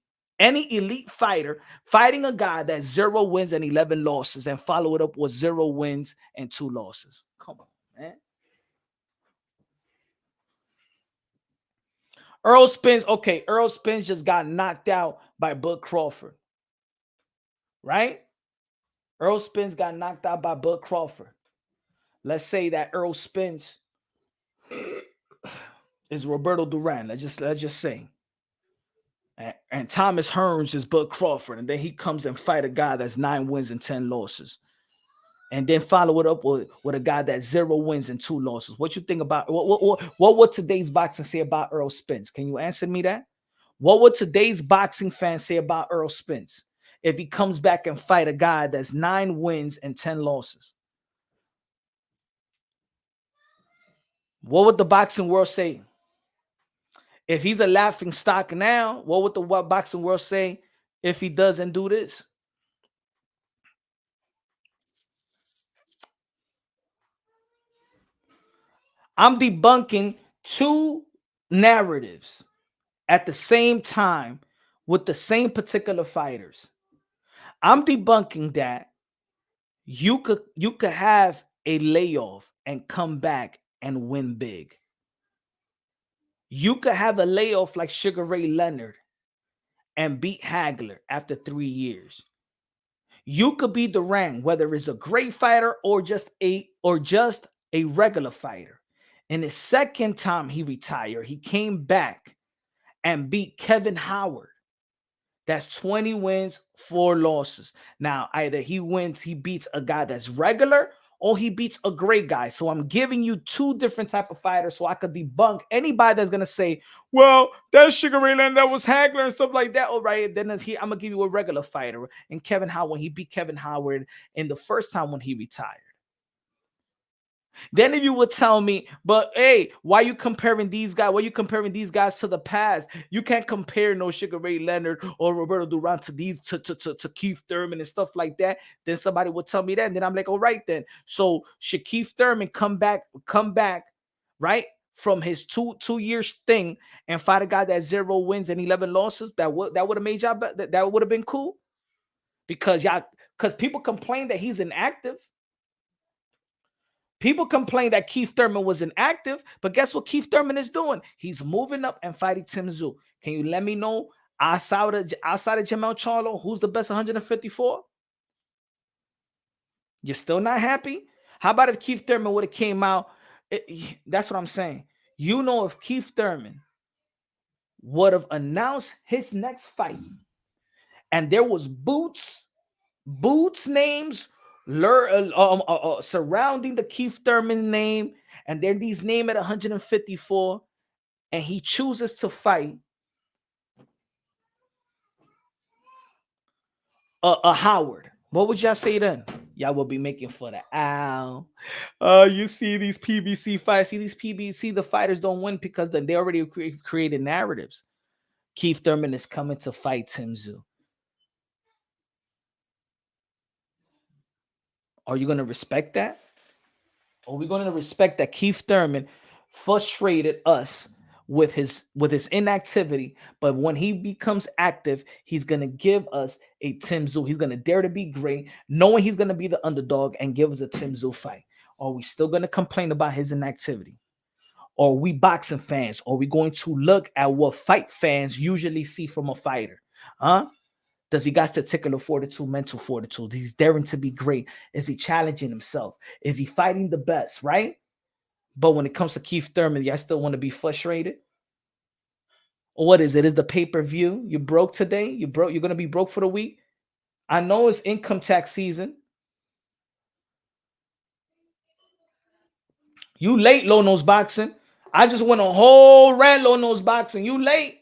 fighter fighting a guy that's 0 wins and 11 losses and follow it up with 0 wins and 2 losses. Come on, man. Errol Spence just got knocked out by Bud Crawford. Right? Errol Spence got knocked out by Bud Crawford. Let's say that Errol Spence is Roberto Duran. Let's just say. And Thomas Hearns is Bud Crawford. And then he comes and fight a guy that's 9 wins and 10 losses. And then follow it up with a guy that's 0 wins and 2 losses. What you think about what would today's boxing say about Errol Spence? Can you answer me that? What would today's boxing fans say about Errol Spence if he comes back and fight a guy that's 9 wins and 10 losses? What would the boxing world say? If he's a laughing stock now, what would the boxing world say if he doesn't do this? I'm debunking two narratives at the same time with the same particular fighters. I'm debunking that you could have a layoff and come back and win big. You could have a layoff like Sugar Ray Leonard and beat Hagler after 3 years. You could be Duran, whether it's a great fighter or just a regular fighter. In his second time he retired, he came back and beat Kevin Howard. That's 20 wins, 4 losses. Now, either he beats a guy that's regular, or he beats a great guy. So I'm giving you two different type of fighters so I could debunk anybody that's going to say, well, that's Sugar Ray Leonard, that was Hagler and stuff like that. All right, then I'm going to give you a regular fighter. And Kevin Howard, when he beat Kevin Howard in the first time when he retired. Then if you would tell me, but hey, why are you comparing these guys? Why are you comparing these guys to the past? You can't compare no Sugar Ray Leonard or Roberto Duran to these to Keith Thurman and stuff like that. Then somebody would tell me that, and then I'm like, all right, then. So should Keith Thurman come back, right, from his two years thing and fight a guy that 0 wins and 11 losses? That would have made y'all that would have been cool, because people complain that he's inactive. People complain that Keith Thurman was inactive, but guess what Keith Thurman is doing? He's moving up and fighting Tszyu. Can you let me know, outside of Jamel Charlo, who's the best 154? You're still not happy? How about if Keith Thurman would have came out? That's what I'm saying. You know, if Keith Thurman would have announced his next fight and there was Boots names surrounding the Keith Thurman name, and then these name at 154, and he chooses to fight a Howard, what would y'all say then? Y'all will be making fun of Al. You see these PBC fights. See these PBC, the fighters don't win because they already created narratives. Keith Thurman is coming to fight Tszyu. Are you going to respect that? Are we going to respect that Keith Thurman frustrated us with his inactivity, but when he becomes active, he's going to give us a Tszyu. He's going to dare to be great, knowing he's going to be the underdog and give us a Tszyu fight? Are we still going to complain about his inactivity? Or are we boxing fans? Are we going to look at what fight fans usually see from a fighter? Does he got statistical fortitude, mental fortitude? He's daring to be great. Is he challenging himself? Is he fighting the best, right? But when it comes to Keith Thurman, y'all still want to be frustrated? Or what is it? Is the pay-per-view? You broke today? You're going to be broke for the week? I know it's income tax season. You late, Low Nose Boxing. I just went a whole rant, Low Nose Boxing. You late.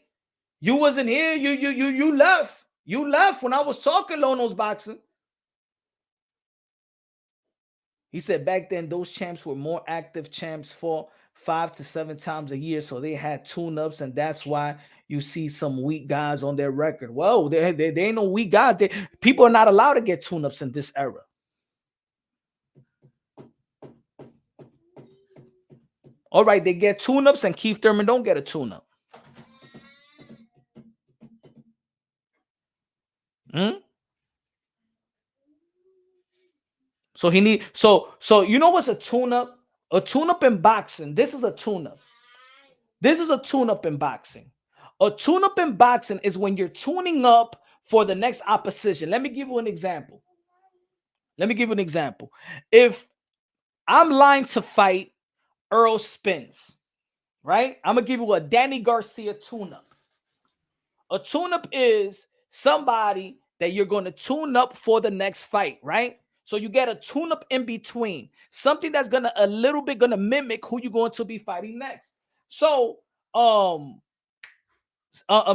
You wasn't here. You left. You left when I was talking, Low Nose Boxing. He said back then those champs were more active. Champs fought 5 to 7 times a year, so they had tune-ups, and that's why you see some weak guys on their record. Well, they ain't no weak guys. People are not allowed to get tune-ups in this era. All right, they get tune-ups, and Keith Thurman don't get a tune-up. So he need so you know what's a tune-up? A tune-up in boxing. This is a tune-up. This is a tune-up in boxing. A tune-up in boxing is when you're tuning up for the next opposition. Let me give you an example. If I'm lying to fight Errol Spence, right? I'm going to give you a Danny Garcia tune-up. A tune-up is somebody that you're going to tune up for the next fight, right? So you get a tune-up in between. Something that's going to a little bit going to mimic who you're going to be fighting next. So,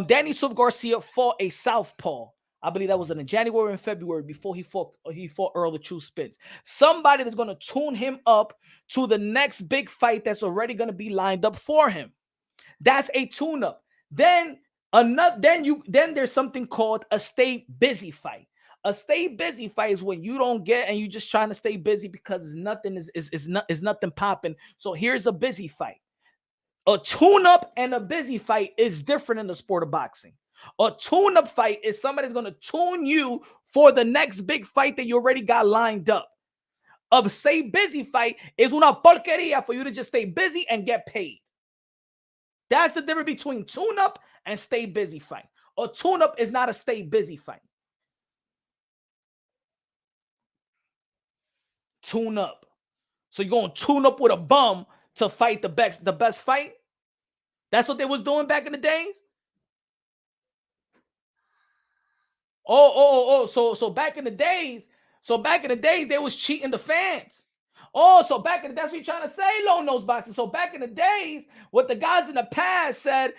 Danny Garcia fought a southpaw. I believe that was in January and February before he fought Errol Spence. Somebody that's going to tune him up to the next big fight that's already going to be lined up for him. That's a tune-up. Then there's something called a stay busy fight. A stay busy fight is when you don't get and you're just trying to stay busy because nothing is nothing popping. So here's a busy fight. A tune-up and a busy fight is different in the sport of boxing. A tune-up fight is somebody's going to tune you for the next big fight that you already got lined up. A stay busy fight is una porquería for you to just stay busy and get paid. That's the difference between tune-up and stay busy fight. A tune-up is not a stay busy fight. Tune up. So you're going to tune up with a bum to fight the best fight? That's what they was doing back in the days? So back in the days, they was cheating the fans. So that's what you're trying to say, low nose boxing. So back in the days, what the guys in the past said,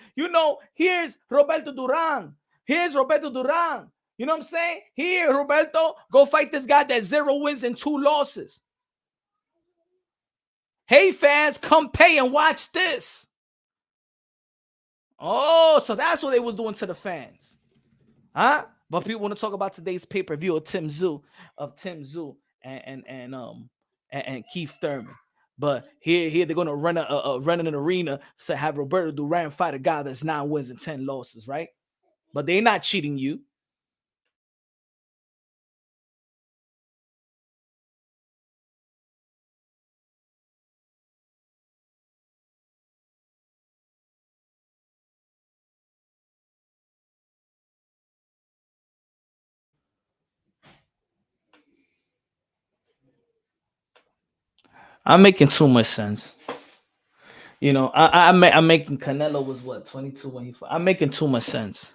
here's Roberto Duran. Here's Roberto Duran. You know what I'm saying? Here, Roberto, go fight this guy that 0 wins and 2 losses. Hey, fans, come pay and watch this. So that's what they was doing to the fans. Huh? But people want to talk about today's pay-per-view of Tim Tszyu and Keith Thurman. But here they're going to run an arena to have Roberto Duran fight a guy that's 9 wins and 10 losses, right? But they're not cheating you. I'm making too much sense. I'm making Canelo was what 22 when he fought. I'm making too much sense.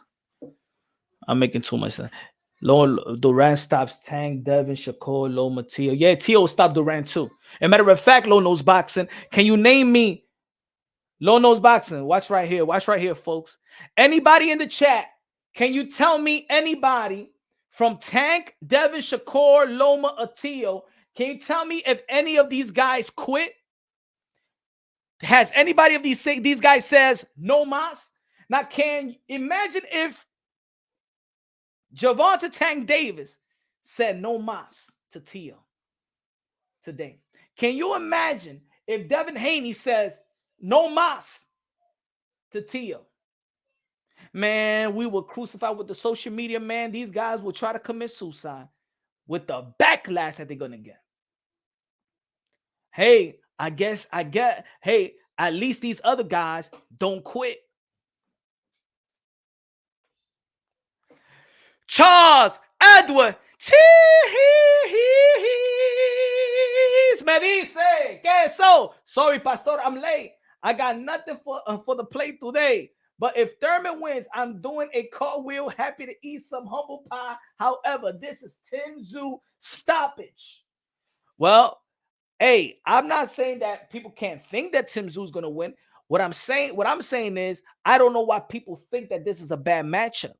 Duran stops Tank, Devin, Shakur, Loma, Tszyu. Yeah, Tszyu stopped Duran too. As a matter of fact, low nose boxing. Can you name me low nose boxing? Watch right here, folks. Anybody in the chat? Can you tell me anybody from Tank, Devin, Shakur, Loma, or Tszyu? Can you tell me if any of these guys quit? Has anybody of these guys says no mas? Now, can imagine if Gervonta Tank Davis said no mas to Tszyu today? Can you imagine if Devin Haney says no mas to Tszyu? Man, we will crucify with the social media, man. These guys will try to commit suicide with the backlash that they're going to get. Hey, hey, at least these other guys don't quit. Charles Edward me dice que so. Sorry, Pastor, I'm late. I got nothing for the plate today. But if Thurman wins, I'm doing a cartwheel. Happy to eat some humble pie. However, this is Tim Tszyu stoppage. Well, hey, I'm not saying that people can't think that Tim Tszyu is going to win. What I'm saying is, I don't know why people think that this is a bad matchup.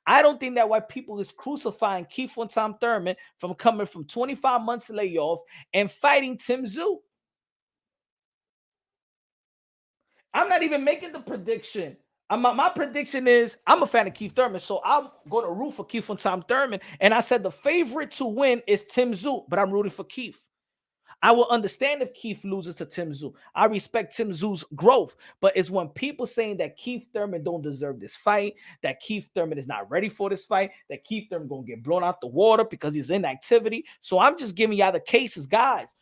I don't think that why people is crucifying Keith Thurman from coming from 25 months layoff and fighting Tim Tszyu. I'm not even making the prediction. My prediction is I'm a fan of Keith Thurman, so I'm going to root for Keith Thurman. And I said the favorite to win is Tim Tszyu, but I'm rooting for Keith. I will understand if Keith loses to Tim Tszyu. I respect Tim Tszyu's growth, but it's when people saying that Keith Thurman don't deserve this fight, that Keith Thurman is not ready for this fight, that Keith Thurman going to get blown out the water because he's in activity. So I'm just giving y'all the cases, guys.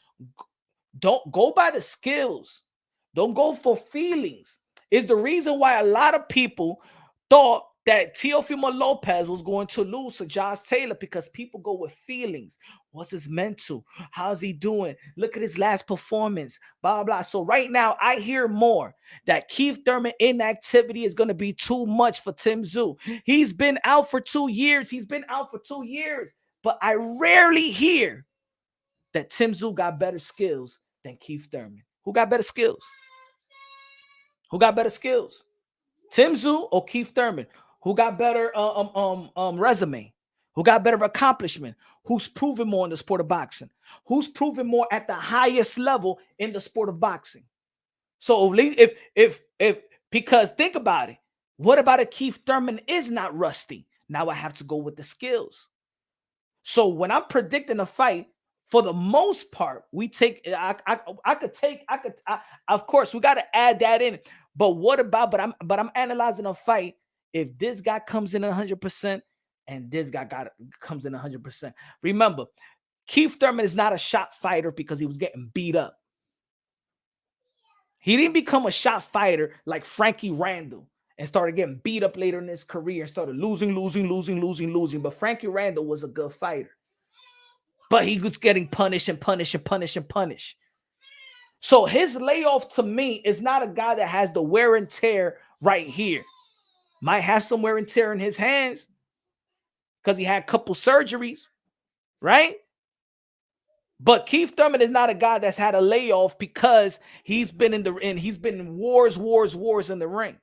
Don't go by the skills. Don't go for feelings. It's the reason why a lot of people thought that Teofimo Lopez was going to lose to Josh Taylor because people go with feelings. What's his mental? How's he doing? Look at his last performance. Blah, blah, blah. So right now, I hear more that Keith Thurman inactivity is going to be too much for Tim Tszyu. He's been out for 2 years. But I rarely hear that Tim Tszyu got better skills than Keith Thurman. Who got better skills? Tim Tszyu or Keith Thurman? who got better resume, who got better accomplishment, who's proven more in the sport of boxing, who's proven more at the highest level in the sport of boxing. So if because think about it, what about a Keith Thurman is not rusty? Now I have to go with the skills. So when I'm predicting a fight, for the most part, we take of course we got to add that in. But what about but I'm analyzing a fight if this guy comes in 100% and this guy comes in 100%. Remember, Keith Thurman is not a shot fighter because he was getting beat up. He didn't become a shot fighter like Frankie Randall and started getting beat up later in his career and started losing. But Frankie Randall was a good fighter. But he was getting punished. So his Layoff to me is not a guy that has the wear and tear right here. Might have some wear and tear in his hands because he had a couple surgeries, right? But Keith Thurman is not a guy that's had a Layoff because he's been he's been in wars in the ring.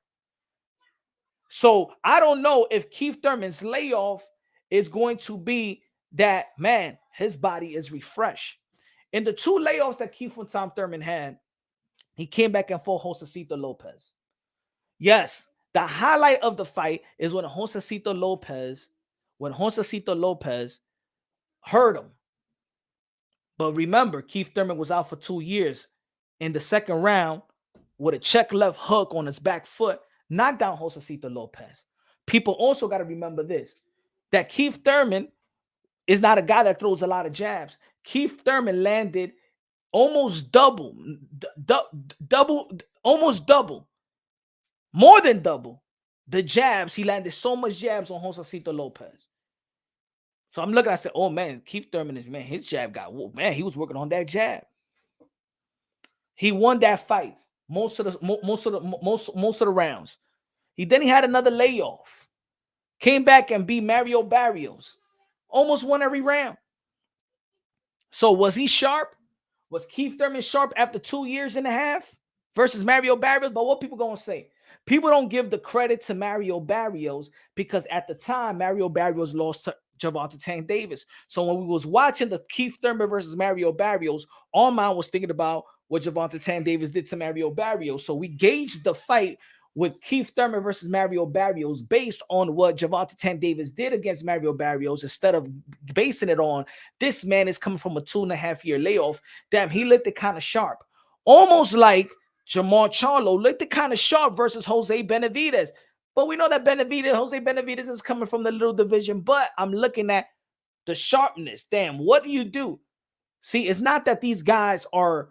So I don't know if Keith Thurman's Layoff is going to be that, man, his body is refreshed. In the 2 layoffs that Keith Thurman had, he came back and fought Josecito Lopez. Yes, the highlight of the fight is when Josecito Lopez hurt him. But remember, Keith Thurman was out for 2 years. In the second round, with a check left hook on his back foot, knocked down Josecito Lopez. People also got to remember this, that Keith Thurman is not a guy that throws a lot of jabs. Keith Thurman landed almost double, more than double the jabs. He landed so much jabs on Josecito Lopez. So I'm looking, I said, oh man, Keith Thurman is, man, his jab got, man, he was working on that jab. He won that fight most of the rounds. Then he had another Layoff. Came back and beat Mario Barrios. Almost won every round. So was he sharp? Was Keith Thurman sharp after 2.5 years versus Mario Barrios? But what people gonna say? People don't give the credit to Mario Barrios because at the time Mario Barrios lost to Gervonta Tank Davis. So when we was watching the Keith Thurman versus Mario Barrios, all mine was thinking about what Gervonta Tank Davis did to Mario Barrios. So we gauged the fight with Keith Thurman versus Mario Barrios based on what Gervonta Tank Davis did against Mario Barrios instead of basing it on this man is coming from a 2.5 year layoff. Damn, he looked it kind of sharp. Almost like Jamal Charlo looked it kind of sharp versus Jose Benavidez. But we know that Jose Benavidez is coming from the little division. But I'm looking at the sharpness. Damn, what do you do? See, it's not that these guys are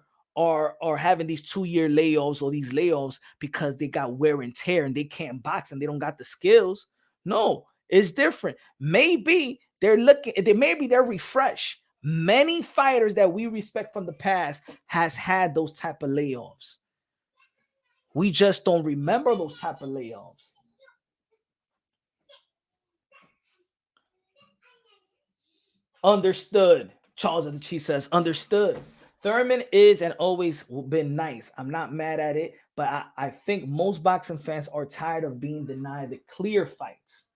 having these 2-year layoffs or these layoffs because they got wear and tear and they can't box and they don't got the skills. No, it's different. Maybe they're refreshed. Many fighters that we respect from the past has had those type of layoffs. We just don't remember those type of layoffs. Understood. Charles of the Chief says, understood. Thurman is and always been nice. I'm not mad at it, but I think most boxing fans are tired of being denied the clear fights.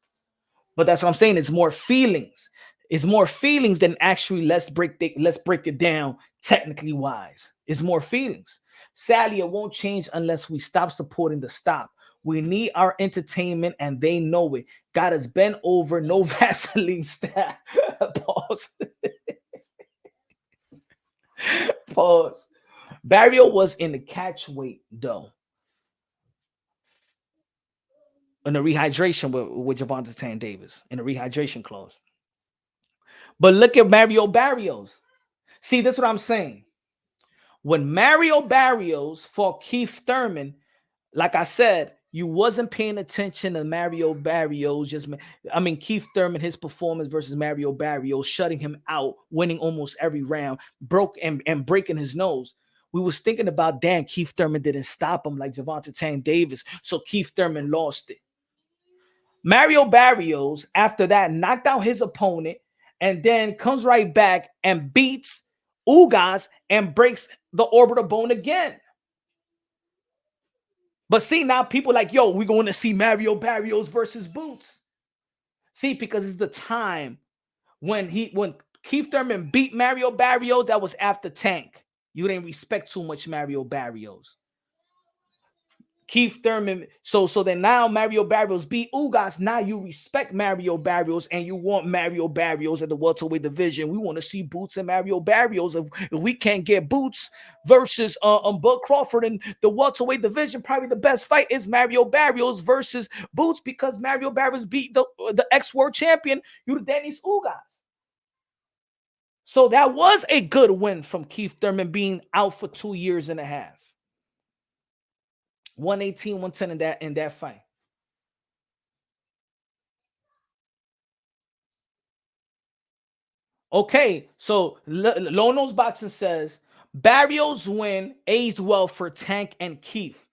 But that's what I'm saying. It's more feelings. It's more feelings than actually let's break it down technically wise. It's more feelings. Sadly, it won't change unless we stop supporting the stop. We need our entertainment and they know it. Got us bent over, no Vaseline staff. Pause. Pause. Barrio was in the catch weight though. In the rehydration with Gervonta Tank Davis in the rehydration clause. But look at Mario Barrios. See, that's what I'm saying. When Mario Barrios fought Keith Thurman, like I said, you wasn't paying attention to Mario Barrios. Keith Thurman, his performance versus Mario Barrios, shutting him out, winning almost every round, broke and breaking his nose. We was thinking about, damn, Keith Thurman didn't stop him like Gervonta Tank Davis, so Keith Thurman lost it. Mario Barrios, after that, knocked out his opponent and then comes right back and beats Ugas and breaks the orbital bone again. But see, now people like, yo, we're going to see Mario Barrios versus Boots. See, because it's the time when Keith Thurman beat Mario Barrios, that was after Tank. You didn't respect too much Mario Barrios. Keith Thurman, so then now Mario Barrios beat Ugas. Now you respect Mario Barrios and you want Mario Barrios in the welterweight division. We want to see Boots and Mario Barrios. If we can't get Boots versus Bud Crawford in the welterweight division, probably the best fight is Mario Barrios versus Boots, because Mario Barrios beat the ex-world champion Dennis Ugas. So that was a good win from Keith Thurman being out for 2.5 years. 118, 110 in that fight. Okay, so Low Nose Boxing says Barrios win aged well for Tank and Keith.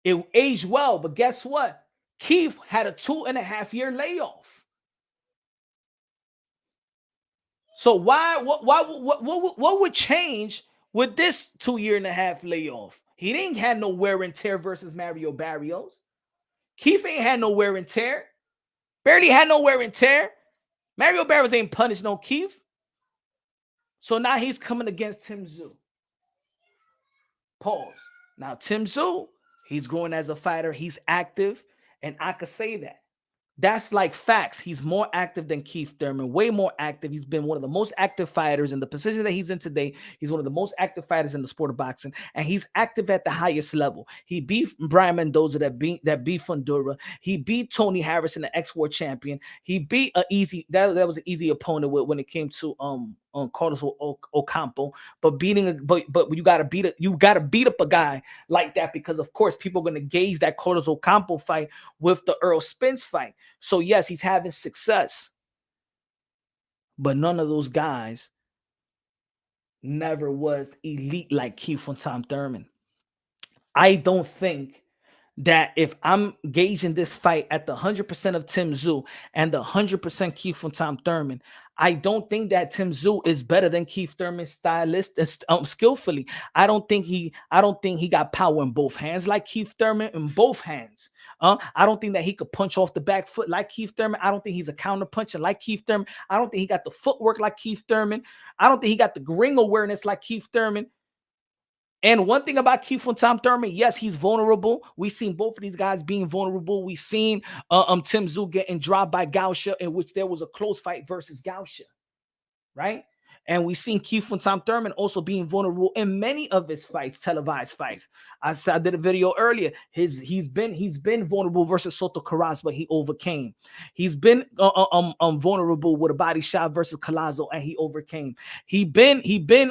It aged well, but guess what? Keith had a 2.5-year layoff. So what would change with this 2.5-year layoff? He didn't have no wear and tear versus Mario Barrios. Keith ain't had no wear and tear. Barely had no wear and tear. Mario Barrios ain't punished no Keith. So now he's coming against Tim Tszyu. Pause. Now Tim Tszyu, he's growing as a fighter. He's active, and I could say that. That's like facts. He's more active than Keith Thurman, way more active. He's been one of the most active fighters in the position that he's in today. He's one of the most active fighters in the sport of boxing, and he's active at the highest level. He beat Brian Mendoza, that beat Fundura. He beat Tony Harrison, the ex-world champion. He beat that was an easy opponent when it came to Carlos Ocampo. But you gotta beat up a guy like that, because of course people are gonna gauge that Carlos Ocampo fight with the Errol Spence fight. So yes, he's having success, but none of those guys never was elite like Keith Thurman. I don't think that if I'm gauging this fight at the 100% of Tim Tszyu and the 100% Keith Thurman, I don't think that Tim Tszyu is better than Keith Thurman skillfully. I don't think he got power in both hands like Keith Thurman in both hands. I don't think that he could punch off the back foot like Keith Thurman. I don't think he's a counter puncher like Keith Thurman. I don't think he got the footwork like Keith Thurman. I don't think he got the ring awareness like Keith Thurman. And one thing about Keith Thurman, yes, he's vulnerable. We've seen both of these guys being vulnerable. We've seen Tim Tszyu getting dropped by Gausha, in which there was a close fight versus Gausha, right? And we've seen Keith Thurman also being vulnerable in many of his fights, televised fights. I did a video earlier. He's been vulnerable versus Soto Carras, but he overcame. He's been vulnerable with a body shot versus Collazo, and he overcame. He been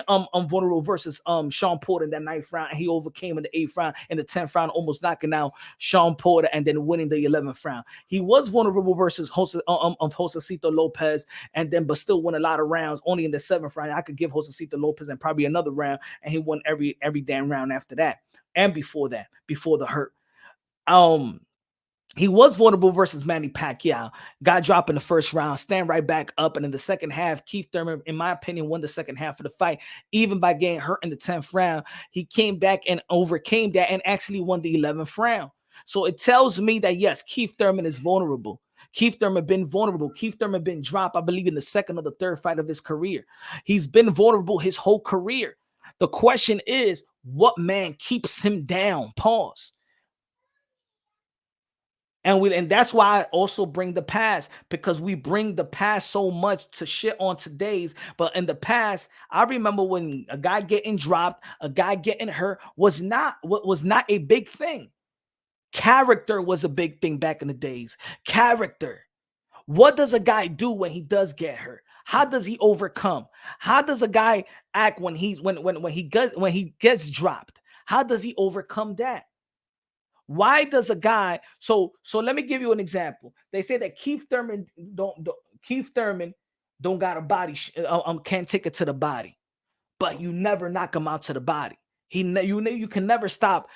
vulnerable versus Sean Porter in that 9th round, and he overcame in the 8th round. In the 10th round, almost knocking out Sean Porter and then winning the 11th round. He was vulnerable versus Josecito Lopez, and then but still won a lot of rounds. Only in the 7th round, I could give Josecito Lopez and probably another round, and he won every damn round after that and before that, before the hurt. He was vulnerable versus Manny Pacquiao. Got dropped in the 1st round, stand right back up, and in the 2nd half, Keith Thurman, in my opinion, won the 2nd half of the fight, even by getting hurt in the 10th round. He came back and overcame that and actually won the 11th round. So it tells me that yes, Keith Thurman is vulnerable. Keith Thurman been vulnerable. Keith Thurman been dropped, I believe, in the 2nd or the 3rd fight of his career. He's been vulnerable his whole career. The question is, what man keeps him down? Pause. And that's why I also bring the past, because we bring the past so much to shit on today's. But in the past, I remember when a guy getting dropped, a guy getting hurt was not a big thing. Character was a big thing back in the days. Character. What does a guy do when he does get hurt? How does he overcome? How does a guy act when he gets dropped? How does he overcome that? Why does a guy? So let me give you an example. They say that Keith Thurman don't got a body. Can't take it to the body, but you never knock him out to the body. You can never stop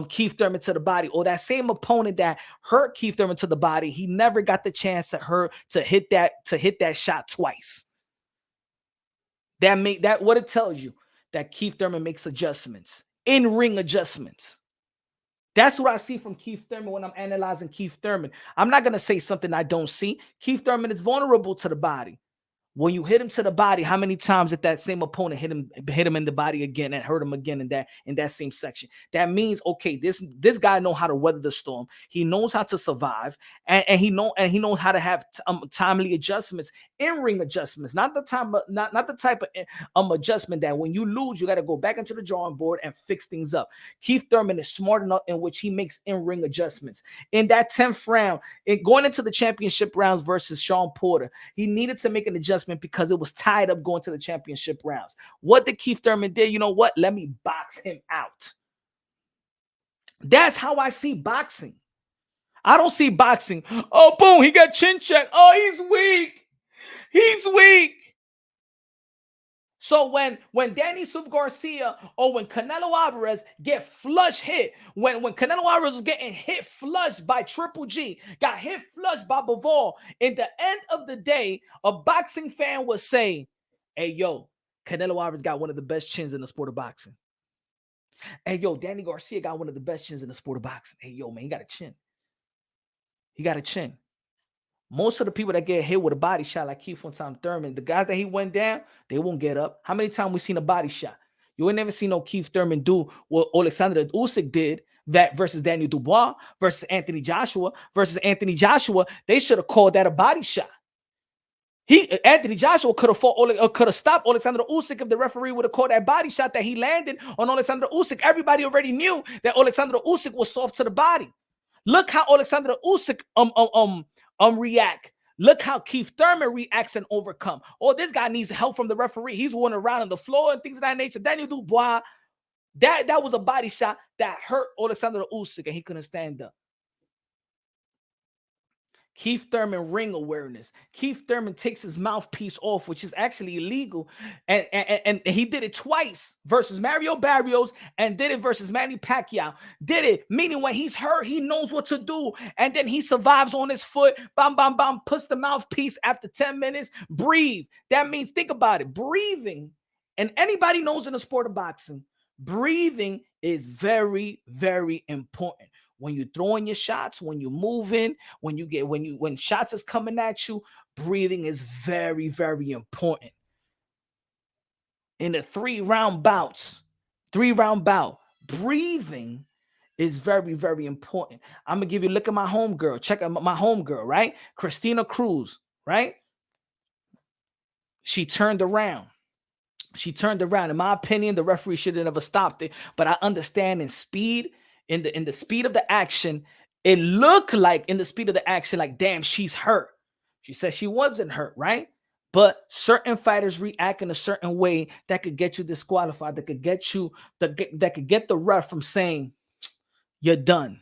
Keith Thurman to the body, or that same opponent that hurt Keith Thurman to the body. He never got the chance to hit that shot twice. That what it tells you, that Keith Thurman makes adjustments, in-ring adjustments. That's what I see from Keith Thurman when I'm analyzing Keith Thurman. I'm not going to say something I don't see. Keith Thurman is vulnerable to the body. When you hit him to the body, how many times did that same opponent hit him in the body again and hurt him again in that same section? That means, okay, this guy knows how to weather the storm. He knows how to survive, and he knows how to have timely adjustments, in-ring adjustments, not the type of adjustment that when you lose, you got to go back into the drawing board and fix things up. Keith Thurman is smart enough in which he makes in-ring adjustments. In that 10th round, going into the championship rounds versus Sean Porter, he needed to make an adjustment because it was tied up going to the championship rounds. What did Keith Thurman do? You know what? Let me box him out. That's how I see boxing. I don't see boxing. Oh, boom, he got chin check. Oh, he's weak. He's weak. So when Danny Suf Garcia or when Canelo Alvarez get flush hit, when Canelo Alvarez was getting hit flush by Triple G, got hit flush by Bivol, in the end of the day, a boxing fan would say, hey, yo, Canelo Alvarez got one of the best chins in the sport of boxing. Hey, yo, Danny Garcia got one of the best chins in the sport of boxing. Hey, yo, man, he got a chin. He got a chin. Most of the people that get hit with a body shot like Keith Thurman, the guys that he went down, they won't get up. How many times we seen a body shot? You ain't never seen no Keith Thurman do what Alexander Usyk did that versus Daniel Dubois versus Anthony Joshua versus Anthony Joshua. They should have called that a body shot. Anthony Joshua could have stopped Alexander Usyk if the referee would have called that body shot that he landed on Alexander Usyk. Everybody already knew that Alexander Usyk was soft to the body. Look how Alexander Usyk react. Look how Keith Thurman reacts and overcome. Oh, this guy needs help from the referee. He's running around on the floor and things of that nature. Daniel Dubois, that was a body shot that hurt Alexander Usyk and he couldn't stand up. Keith Thurman ring awareness. Keith Thurman takes his mouthpiece off, which is actually illegal. And he did it twice versus Mario Barrios and did it versus Manny Pacquiao. Did it, meaning when he's hurt, he knows what to do. And then he survives on his foot. Bam, bam, bam, puts the mouthpiece after 10 minutes. Breathe. That means, think about it, breathing. And anybody knows in the sport of boxing, breathing is very, very important. When you're throwing your shots, when you're moving, when shots is coming at you, breathing is very, very important. In the 3-round bout, breathing is very, very important. I'm gonna give you a look at my homegirl. Check out my homegirl, right? Christina Cruz, right? She turned around. In my opinion, the referee should have never stopped it. But I understand in speed. In the speed of the action, it looked like in the speed of the action, like, damn, she's hurt. She said she wasn't hurt, right? But certain fighters react in a certain way that could get you disqualified, that could get the ref from saying you're done.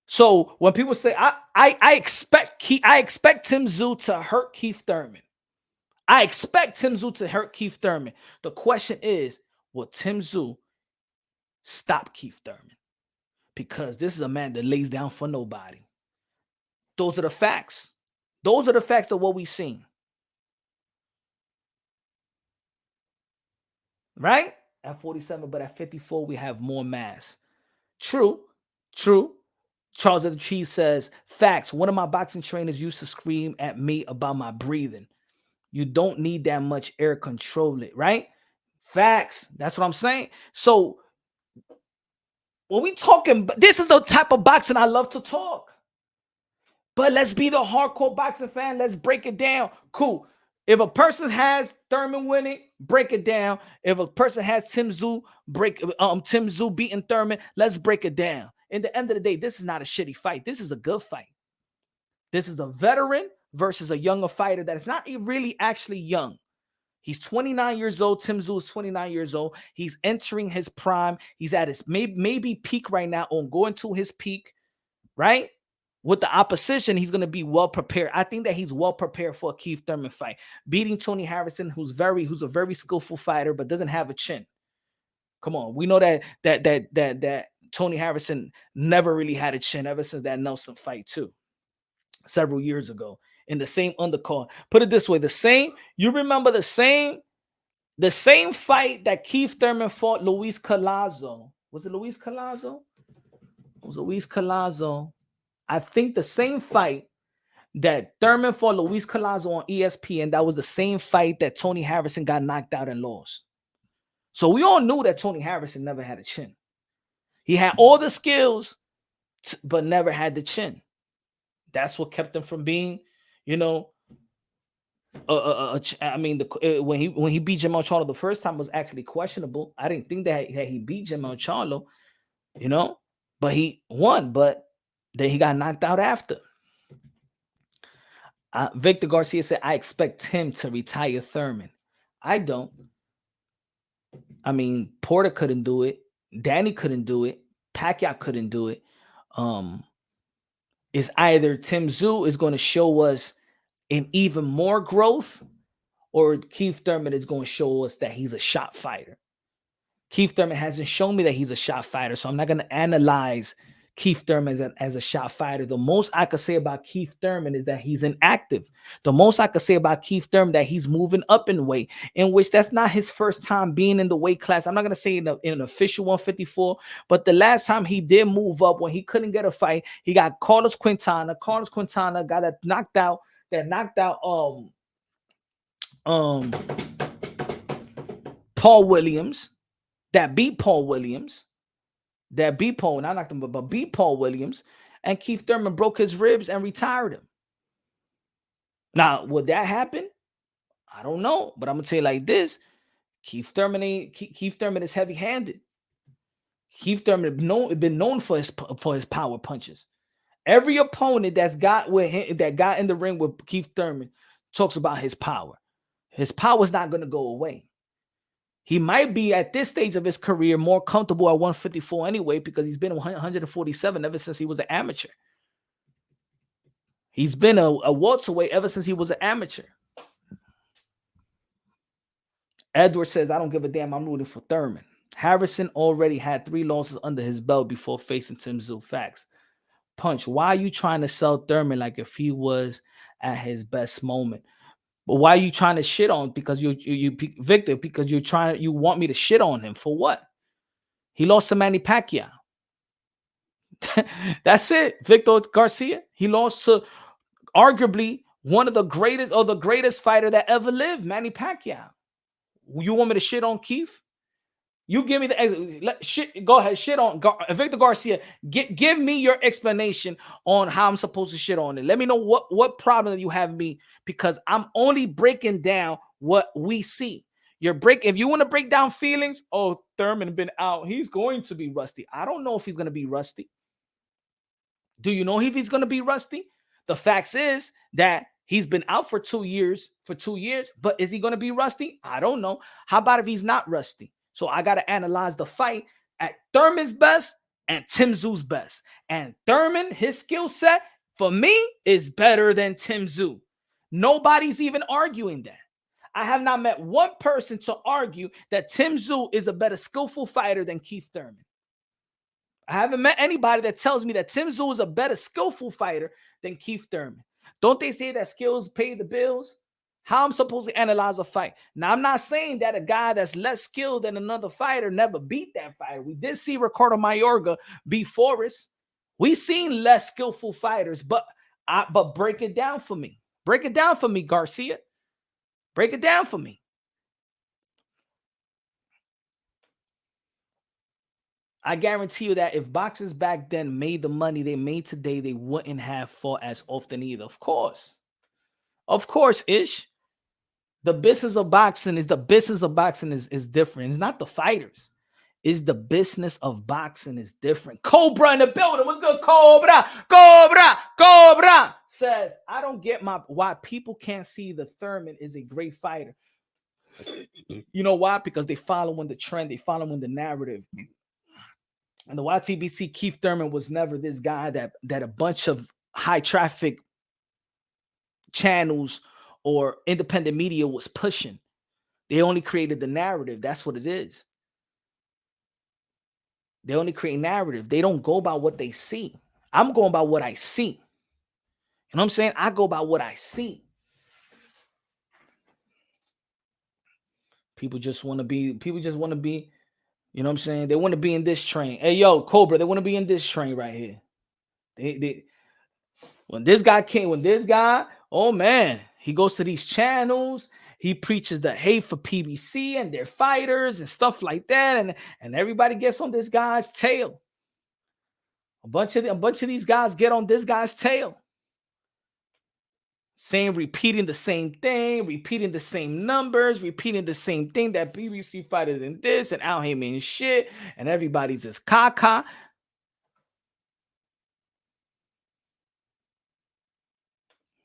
So when people say I expect Tim Z to hurt Keith Thurman. I expect Tim Z to hurt Keith Thurman. The question is, will Tim Z stop Keith Thurman? Because this is a man that lays down for nobody. Those are the facts. Those are the facts of what we've seen. Right? At 47, but at 54, we have more mass. True. Charles of the Cheese says, facts. One of my boxing trainers used to scream at me about my breathing. You don't need that much air, control it, right? Facts. That's what I'm saying. So when we talking, this is the type of boxing I love to talk. But let's be the hardcore boxing fan. Let's break it down. Cool. If a person has Thurman winning, break it down. If a person has Tim Z beating Thurman, let's break it down. In the end of the day, this is not a shitty fight. This is a good fight. This is a veteran versus a younger fighter that is not really actually young. He's 29 years old. Tim Z is 29 years old. He's entering his prime. He's at his maybe peak right now, or going to his peak, right? With the opposition, he's going to be well prepared. I think that he's well prepared for a Keith Thurman fight. Beating Tony Harrison, who's a very skillful fighter, but doesn't have a chin. Come on. We know that Tony Harrison never really had a chin ever since that Nelson fight too, several years ago. In the same undercard. Put it this way, you remember the same fight that Keith Thurman fought Luis Collazo. Was it Luis Collazo? It was Luis Collazo. I think the same fight that Thurman fought Luis Collazo on ESPN, that was the same fight that Tony Harrison got knocked out and lost. So we all knew that Tony Harrison never had a chin. He had all the skills, but never had the chin. That's what kept him from being, you know, I mean, when he beat Jermell Charlo the first time was actually questionable. I didn't think that he beat Jermell Charlo, you know, but he won. But then he got knocked out after. Victor Garcia said, "I expect him to retire Thurman." I don't. I mean, Porter couldn't do it. Danny couldn't do it. Pacquiao couldn't do it. It's either Tim Tszyu is going to show us an even more growth, or Keith Thurman is going to show us that he's a shot fighter. Keith Thurman hasn't shown me that he's a shot fighter, so I'm not going to analyze Keith Thurman as a shot fighter. The most I could say about Keith Thurman is that he's inactive. The most I could say about Keith Thurman that he's moving up in weight, in which that's not his first time being in the weight class. I'm not going to say in an official 154, but the last time he did move up when he couldn't get a fight, he got Carlos Quintana. Carlos Quintana got knocked out Paul Williams, that beat Paul Williams. That beat Paul, not knocked him, but beat Paul Williams, and Keith Thurman broke his ribs and retired him. Now, would that happen? I don't know, but I'm gonna tell you like this: Keith Thurman is heavy-handed. Keith Thurman been known for his power punches. Every opponent that got in the ring with Keith Thurman talks about his power. His power is not gonna go away. He might be at this stage of his career more comfortable at 154 anyway, because he's been 147 ever since he was an amateur. He's been a welterweight ever since he was an amateur. Edward says, "I don't give a damn. I'm rooting for Thurman." Harrison already had 3 losses under his belt before facing Tim Tszyu. Facts. Punch, why are you trying to sell Thurman like if he was at his best moment? But why are you trying to shit on? Because you Victor, because you want me to shit on him for what? He lost to Manny Pacquiao. That's it. Victor Garcia. He lost to arguably one of the greatest, or the greatest fighter that ever lived, Manny Pacquiao. You want me to shit on Keith? You give me the shit. Go ahead, shit on Victor Garcia. Give me your explanation on how I'm supposed to shit on it. Let me know what problem you have me, because I'm only breaking down what we see. If you want to break down feelings, oh, Thurman been out, he's going to be rusty. I don't know if he's going to be rusty. Do you know if he's going to be rusty? The facts is that he's been out for 2 years. But is he going to be rusty? I don't know. How about if he's not rusty? So I got to analyze the fight at Thurman's best and Tim Tszyu's best. And Thurman, his skill set, for me, is better than Tim Tszyu. Nobody's even arguing that. I have not met one person to argue that Tim Tszyu is a better skillful fighter than Keith Thurman. I haven't met anybody that tells me that Tim Tszyu is a better skillful fighter than Keith Thurman. Don't they say that skills pay the bills? How I'm supposed to analyze a fight? Now, I'm not saying that a guy that's less skilled than another fighter never beat that fighter. We did see Ricardo Mayorga beat Forrest. We've seen less skillful fighters, but break it down for me. Break it down for me, Garcia. Break it down for me. I guarantee you that if boxers back then made the money they made today, they wouldn't have fought as often either. Of course. Of course, Ish. The business of boxing is different. It's not the fighters. It's the business of boxing is different. Cobra in the building. What's good, Cobra? Cobra says, I don't get why people can't see the Thurman is a great fighter. You know why? Because they following the trend. They following the narrative. And the YTBC, Keith Thurman was never this guy that a bunch of high traffic channels or independent media was pushing. They only created the narrative. That's what it is. They only create narrative. They don't go by what they see. I'm going by what I see. You know what I'm saying? I go by what I see. People just want to be You know what I'm saying? They want to be in this train. Hey, yo, Cobra, they want to be in this train right here. When this guy, oh man, he goes to these channels, he preaches the hate for PBC and their fighters and stuff like that, and everybody gets on this guy's tail. A bunch of these guys get on this guy's tail, repeating the same thing, repeating the same numbers, repeating the same thing that PBC fighters and this and out here mean shit, and everybody's just caca.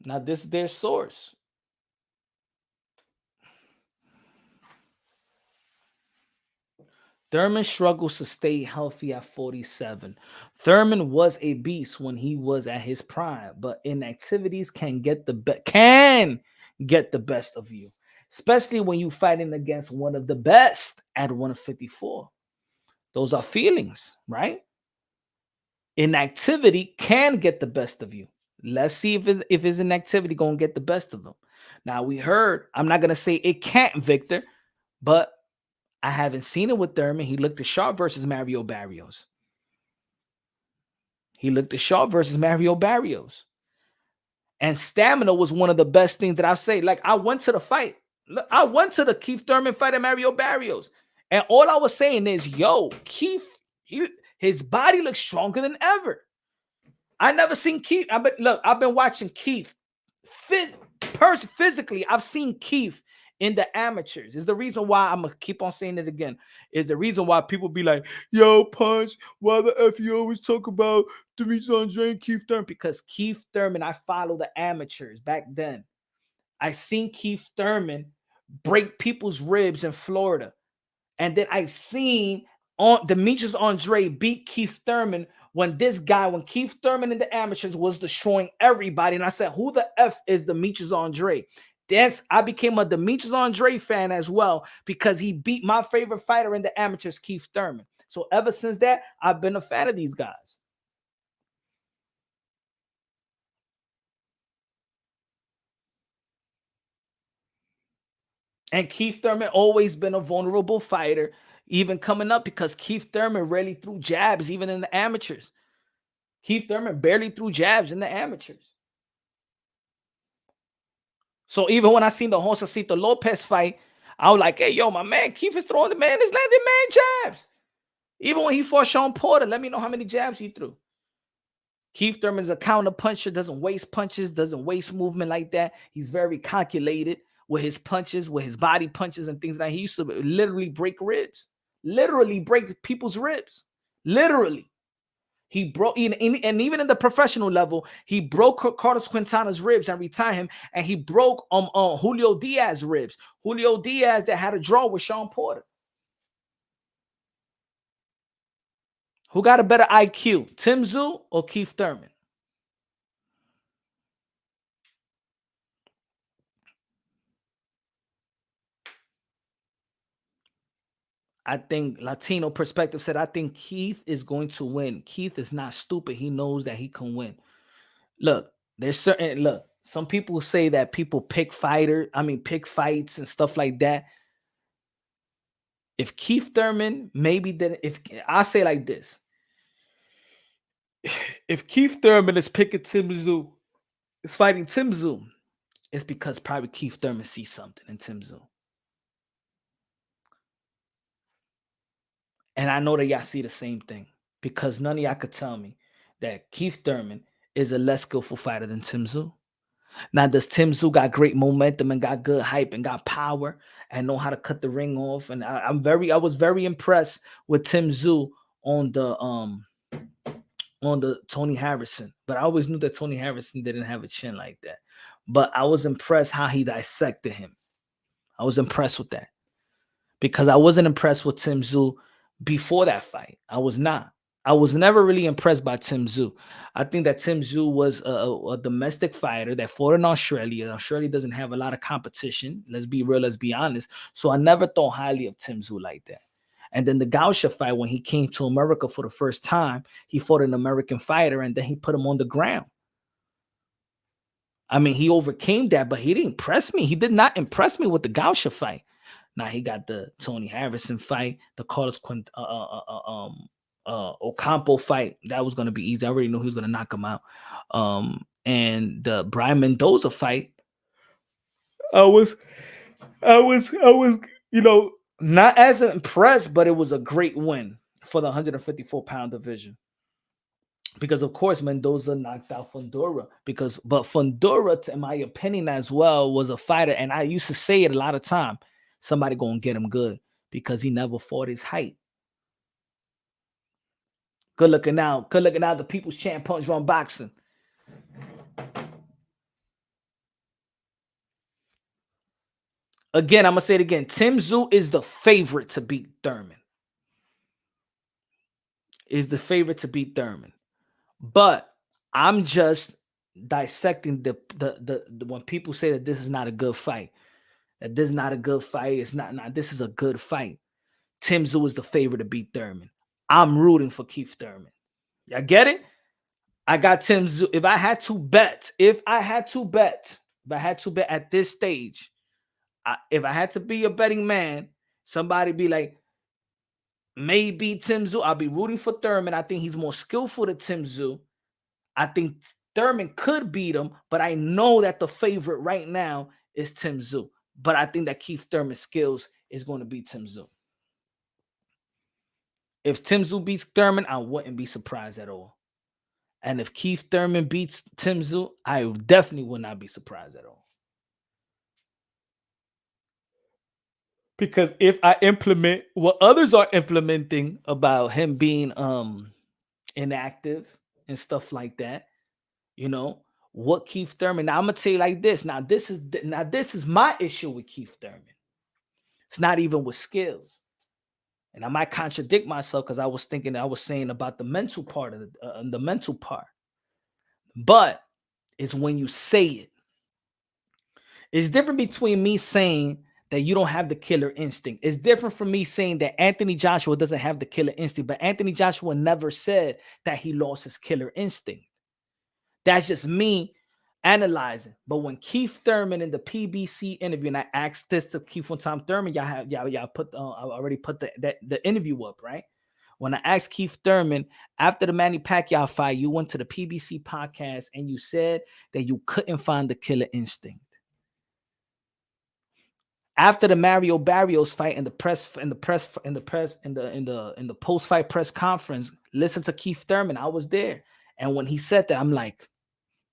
Now this is their source. Thurman struggles to stay healthy at 47. Thurman was a beast when he was at his prime, but inactivities can get the best of you, especially when you're fighting against one of the best at 154. Those are feelings, right? Inactivity can get the best of you. Let's see if his inactivity gonna get the best of him. Now we heard, I'm not gonna say it can't, Victor, but I haven't seen it with Thurman. He looked sharp versus Mario Barrios. And stamina was one of the best things that I say. Like, I went to the fight. I went to the Keith Thurman fight at Mario Barrios. And all I was saying is, yo, Keith, his body looks stronger than ever. I never seen Keith. I've been watching Keith. Physically, I've seen Keith in the amateurs. Is the reason why I'm gonna keep on saying it again. Is the reason why people be like, yo, Punch, why the F you always talk about Demetrius Andre and Keith Thurman? Because Keith Thurman, I follow the amateurs back then. I seen Keith Thurman break people's ribs in Florida. And then I seen Demetrius Andre beat Keith Thurman when Keith Thurman in the amateurs was destroying everybody. And I said, who the F is Demetrius Andre? I became a Demetrius Andre fan as well because he beat my favorite fighter in the amateurs, Keith Thurman. So ever since that, I've been a fan of these guys. And Keith Thurman always been a vulnerable fighter, even coming up, because Keith Thurman rarely threw jabs, even in the amateurs. Keith Thurman barely threw jabs in the amateurs. So even when I seen the Josecito Lopez fight, I was like, hey, yo, my man, Keith is throwing his landing man jabs. Even when he fought Sean Porter, let me know how many jabs he threw. Keith Thurman's a counter puncher, doesn't waste punches, doesn't waste movement like that. He's very calculated with his punches, with his body punches and things like that. He used to literally break ribs, literally break people's ribs, literally. He broke, and even in the professional level, he broke Carlos Quintana's ribs and retired him, and he broke Julio Diaz's ribs. Julio Diaz that had a draw with Sean Porter. Who got a better IQ, Tim Tszyu or Keith Thurman? I think Latino Perspective said, I think Keith is going to win. Keith is not stupid. He knows that he can win. Look, some people say that people pick fights and stuff like that. If Keith Thurman, if I say like this, if Keith Thurman is picking Tim Tszyu, is fighting Tim Tszyu, it's because probably Keith Thurman sees something in Tim Tszyu. And I know that y'all see the same thing, because none of y'all could tell me that Keith Thurman is a less skillful fighter than Tim Tszyu. Now, does Tim Tszyu got great momentum and got good hype and got power and know how to cut the ring off? And I was very impressed with Tim Tszyu on the Tony Harrison, but I always knew that Tony Harrison didn't have a chin like that. But I was impressed how he dissected him. I was impressed with that, because I wasn't impressed with Tim Tszyu before that fight. I was not. I was never really impressed by Tim Tszyu. I think that Tim Tszyu was a domestic fighter that fought in Australia. Australia doesn't have a lot of competition. Let's be real. Let's be honest. So I never thought highly of Tim Tszyu like that. And then the Gausha fight, when he came to America for the first time, he fought an American fighter, and then he put him on the ground. I mean, he overcame that, but he didn't impress me. He did not impress me with the Gausha fight. Now he got the Tony Harrison fight, the Carlos Ocampo fight. That was gonna be easy. I already knew he was gonna knock him out. And the Brian Mendoza fight, I was, not as impressed, but it was a great win for the 154-pound division. Because of course Mendoza knocked out Fundora. But Fundora, in my opinion, as well, was a fighter, and I used to say it a lot of time. Somebody gonna get him good because he never fought his height. Good looking out. The People's Champ Punch Run Boxing. Again, I'm gonna say it again. Tim Tszyu is the favorite to beat Thurman. But I'm just dissecting the when people say that this is not a good fight. This is not a good fight. It's not. This is a good fight. Tim Tszyu is the favorite to beat Thurman. I'm rooting for Keith Thurman. Y'all get it? I got Tim Tszyu. If I had to bet at this stage, if I had to be a betting man, somebody be like, maybe Tim Tszyu. I'll be rooting for Thurman. I think he's more skillful than Tim Tszyu. I think Thurman could beat him, but I know that the favorite right now is Tim Tszyu. But I think that Keith Thurman's skills is going to beat Tim Tszyu. If Tim Tszyu beats Thurman, I wouldn't be surprised at all. And if Keith Thurman beats Tim Tszyu, I definitely would not be surprised at all. Because if I implement what others are implementing about him being inactive and stuff like that, what Keith Thurman. Now I'm gonna tell you like this. Now this is my issue with Keith Thurman. It's not even with skills. And I might contradict myself because I was saying about the mental part of the mental part. But it's when you say it. It's different between me saying that you don't have the killer instinct. It's different from me saying that Anthony Joshua doesn't have the killer instinct. But Anthony Joshua never said that he lost his killer instinct. That's just me analyzing. But when Keith Thurman in the PBC interview, and I asked this to Keith one time, Thurman, y'all put I already put the interview up, right? When I asked Keith Thurman after the Manny Pacquiao fight, you went to the PBC podcast and you said that you couldn't find the killer instinct. After the Mario Barrios fight and the post-fight press conference, listen to Keith Thurman. I was there, and when he said that, I'm like,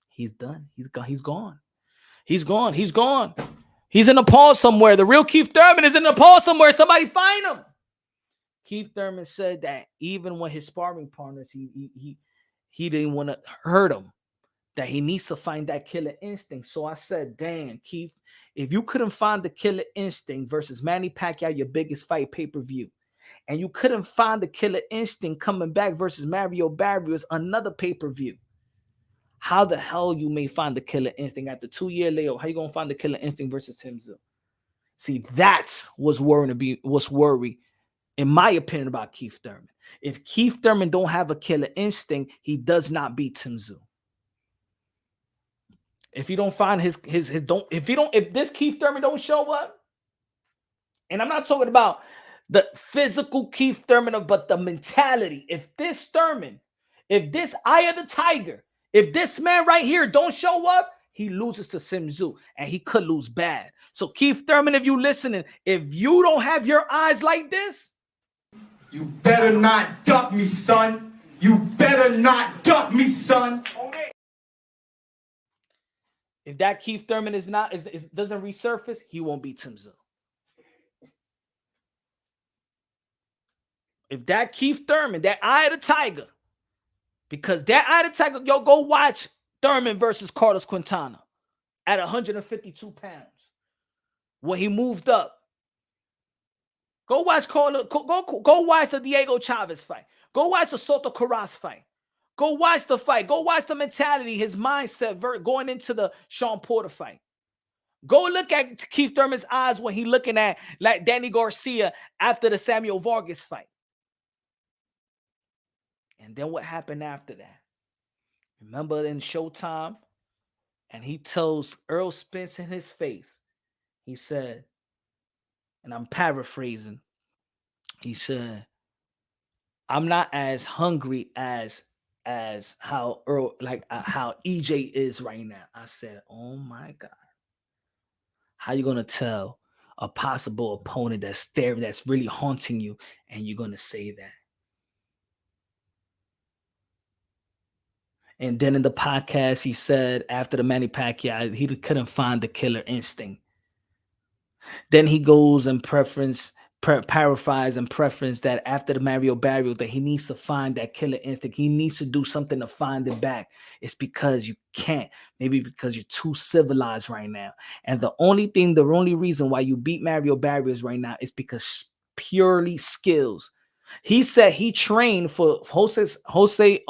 he's done. He's gone. He's gone. He's in Nepal somewhere. The real Keith Thurman is in Nepal somewhere. Somebody find him. Keith Thurman said that even when his sparring partners, he didn't want to hurt him, that he needs to find that killer instinct. So I said, damn, Keith, if you couldn't find the killer instinct versus Manny Pacquiao, your biggest fight pay-per-view, and you couldn't find the killer instinct coming back versus Mario Barrios, another pay-per-view, how the hell you may find the killer instinct after 2-year layoff? How you gonna find the killer instinct versus Tim Tszyu? See, that's what's worry, in my opinion, about Keith Thurman. If Keith Thurman don't have a killer instinct, he does not beat Tim Tszyu. If he don't find if this Keith Thurman don't show up, and I'm not talking about the physical Keith Thurman, but the mentality. If this Thurman, if this eye of the tiger, if this man right here don't show up, he loses to Tim Tszyu, and he could lose bad. So Keith Thurman, if you listening, if you don't have your eyes like this, you better not duck me, son. You better not duck me, son. if that Keith Thurman doesn't resurface, he won't beat Tim Tszyu. If that Keith Thurman, that eye of the tiger, because that eye of the tiger, go watch Thurman versus Carlos Quintana at 152 pounds when he moved up. Go watch go watch the Diego Chavez fight. Go watch the Soto Carras fight. Go watch the fight. Go watch the mentality, his mindset going into the Sean Porter fight. Go look at Keith Thurman's eyes when he looking at like Danny Garcia after the Samuel Vargas fight. And then what happened after that? Remember in Showtime? And he tells Errol Spence in his face, he said, and I'm paraphrasing. He said, "I'm not as hungry as how Earl, like how EJ is right now." I said, "Oh my God, how you gonna tell a possible opponent that's there that's really haunting you, and you're gonna say that?" And then in the podcast, he said after the Manny Pacquiao, he couldn't find the killer instinct. Then he goes and paraphrase and preference that after the Mario Barrio that he needs to find that killer instinct. He needs to do something to find it back. It's because you can't. Maybe because you're too civilized right now. And the only reason why you beat Mario Barrios right now is because purely skills. He said he trained for Josecito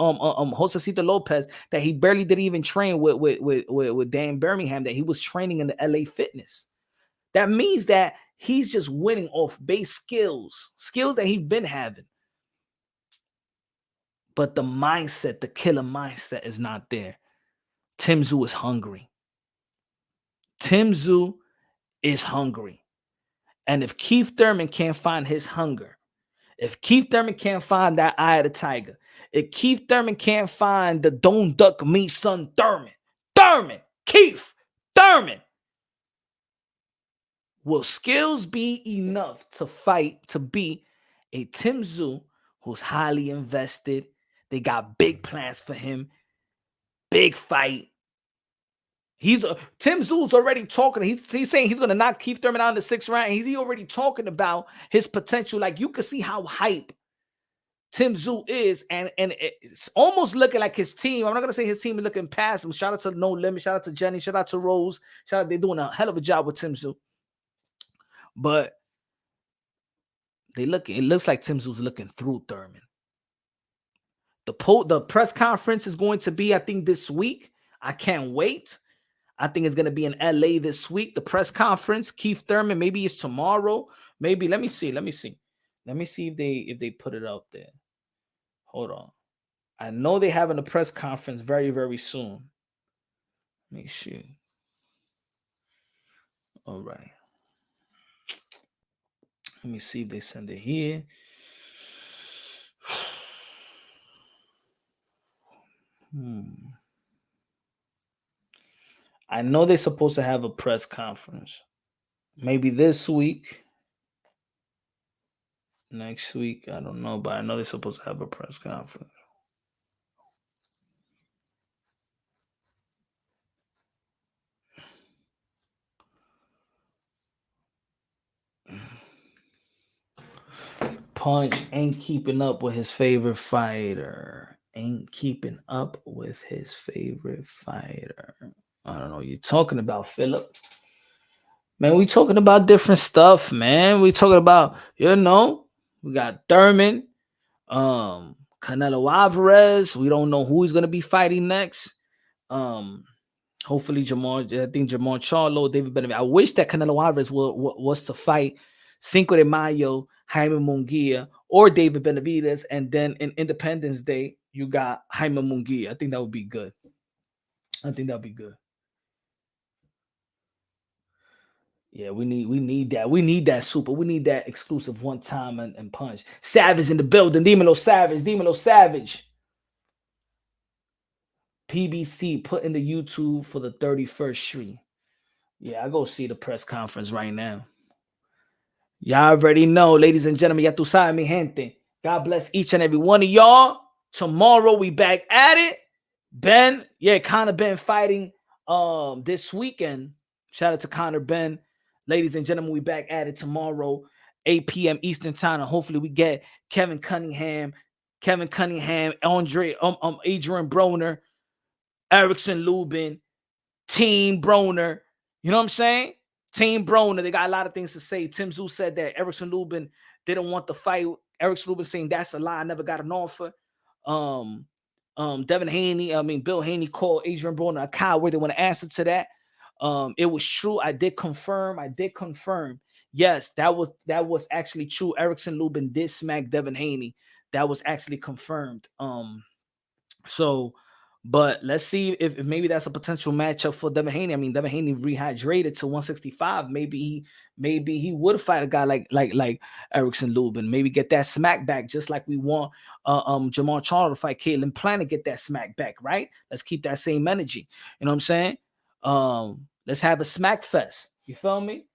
Lopez that he barely didn't even train with Dan Birmingham, that he was training in the LA Fitness. That means that he's just winning off base skills that he's been having. But the mindset, the killer mindset is not there. Tim Tszyu is hungry. Tim Tszyu is hungry. And if Keith Thurman can't find his hunger, if Keith Thurman can't find that eye of the tiger, if Keith Thurman can't find the don't duck me son Keith Thurman, will skills be enough to fight to be a Tim Tszyu who's highly invested? They got big plans for him. Big fight. Tim Tszyu's already talking. He's saying he's going to knock Keith Thurman out in the 6th round. He's already talking about his potential. Like, you can see how hype Tim Tszyu is, and it's almost looking like his team. I'm not going to say his team is looking past him. Shout out to No Limit. Shout out to Jenny. Shout out to Rose. Shout out. They're doing a hell of a job with Tim Tszyu. But it looks like Tim Tszyu's looking through Thurman. The press conference is going to be, I think, this week. I can't wait. I think it's going to be in LA this week. The press conference, Keith Thurman, maybe it's tomorrow. Maybe, let me see if they put it out there. Hold on. I know they're having a press conference very, very soon. Let me see. All right. Let me see if they send it here. I know they're supposed to have a press conference. Maybe this week. Next week. I don't know, but I know they're supposed to have a press conference. Punch ain't keeping up with his favorite fighter. Ain't keeping up with his favorite fighter. I don't know what you're talking about, Philip. Man, we talking about different stuff, man. We talking about, we got Thurman, Canelo Alvarez. We don't know who he's gonna be fighting next. Hopefully Jamar Charlo, David Benavidez. I wish that Canelo Alvarez was to fight Cinco de Mayo, Jaime Hmongia, or David Benavidez, and then in Independence Day you got Jaime Hmongia. I think that would be good. Yeah, we need that. We need that super. We need that exclusive one time and punch. Savage in the building. Dímelo Savage. PBC put in the YouTube for the 31st Street. Yeah, I go see the press conference right now. Y'all already know, ladies and gentlemen, ya tu sabe, mi gente. God bless each and every one of y'all. Tomorrow we back at it. Conor Ben fighting this weekend. Shout out to Conor Ben. Ladies and gentlemen, we back at it tomorrow, 8 p.m. Eastern time. And hopefully we get Kevin Cunningham, Adrian Broner, Erickson Lubin, Team Broner. You know what I'm saying? Team Broner. They got a lot of things to say. Tim Tszyu said that Erickson Lubin didn't want the fight. Erickson Lubin saying that's a lie. I never got an offer. Bill Haney called Adrian Broner a coward. They want to answer to that. It was true. I did confirm. Yes, that was actually true. Erickson Lubin did smack Devin Haney. That was actually confirmed. So But let's see if maybe that's a potential matchup for Devin Haney. I mean, Devin Haney rehydrated to 165. Maybe he would fight a guy like Erickson Lubin. Maybe get that smack back, just like we want Jamal Charlo to fight Caitlin Plant and get that smack back, right? Let's keep that same energy. You know what I'm saying? Let's have a smack fest. You feel me?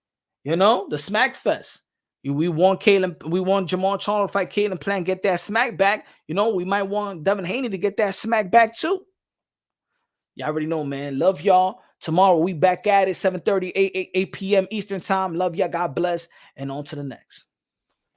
You know, the smack fest. We want Jamal Charlo to fight Caitlin Plant, get that smack back. You know, we might want Devin Haney to get that smack back too. Y'all already know, man. Love y'all. Tomorrow we back at it, 7:30, 8 p.m. Eastern time. Love y'all. God bless. And on to the next.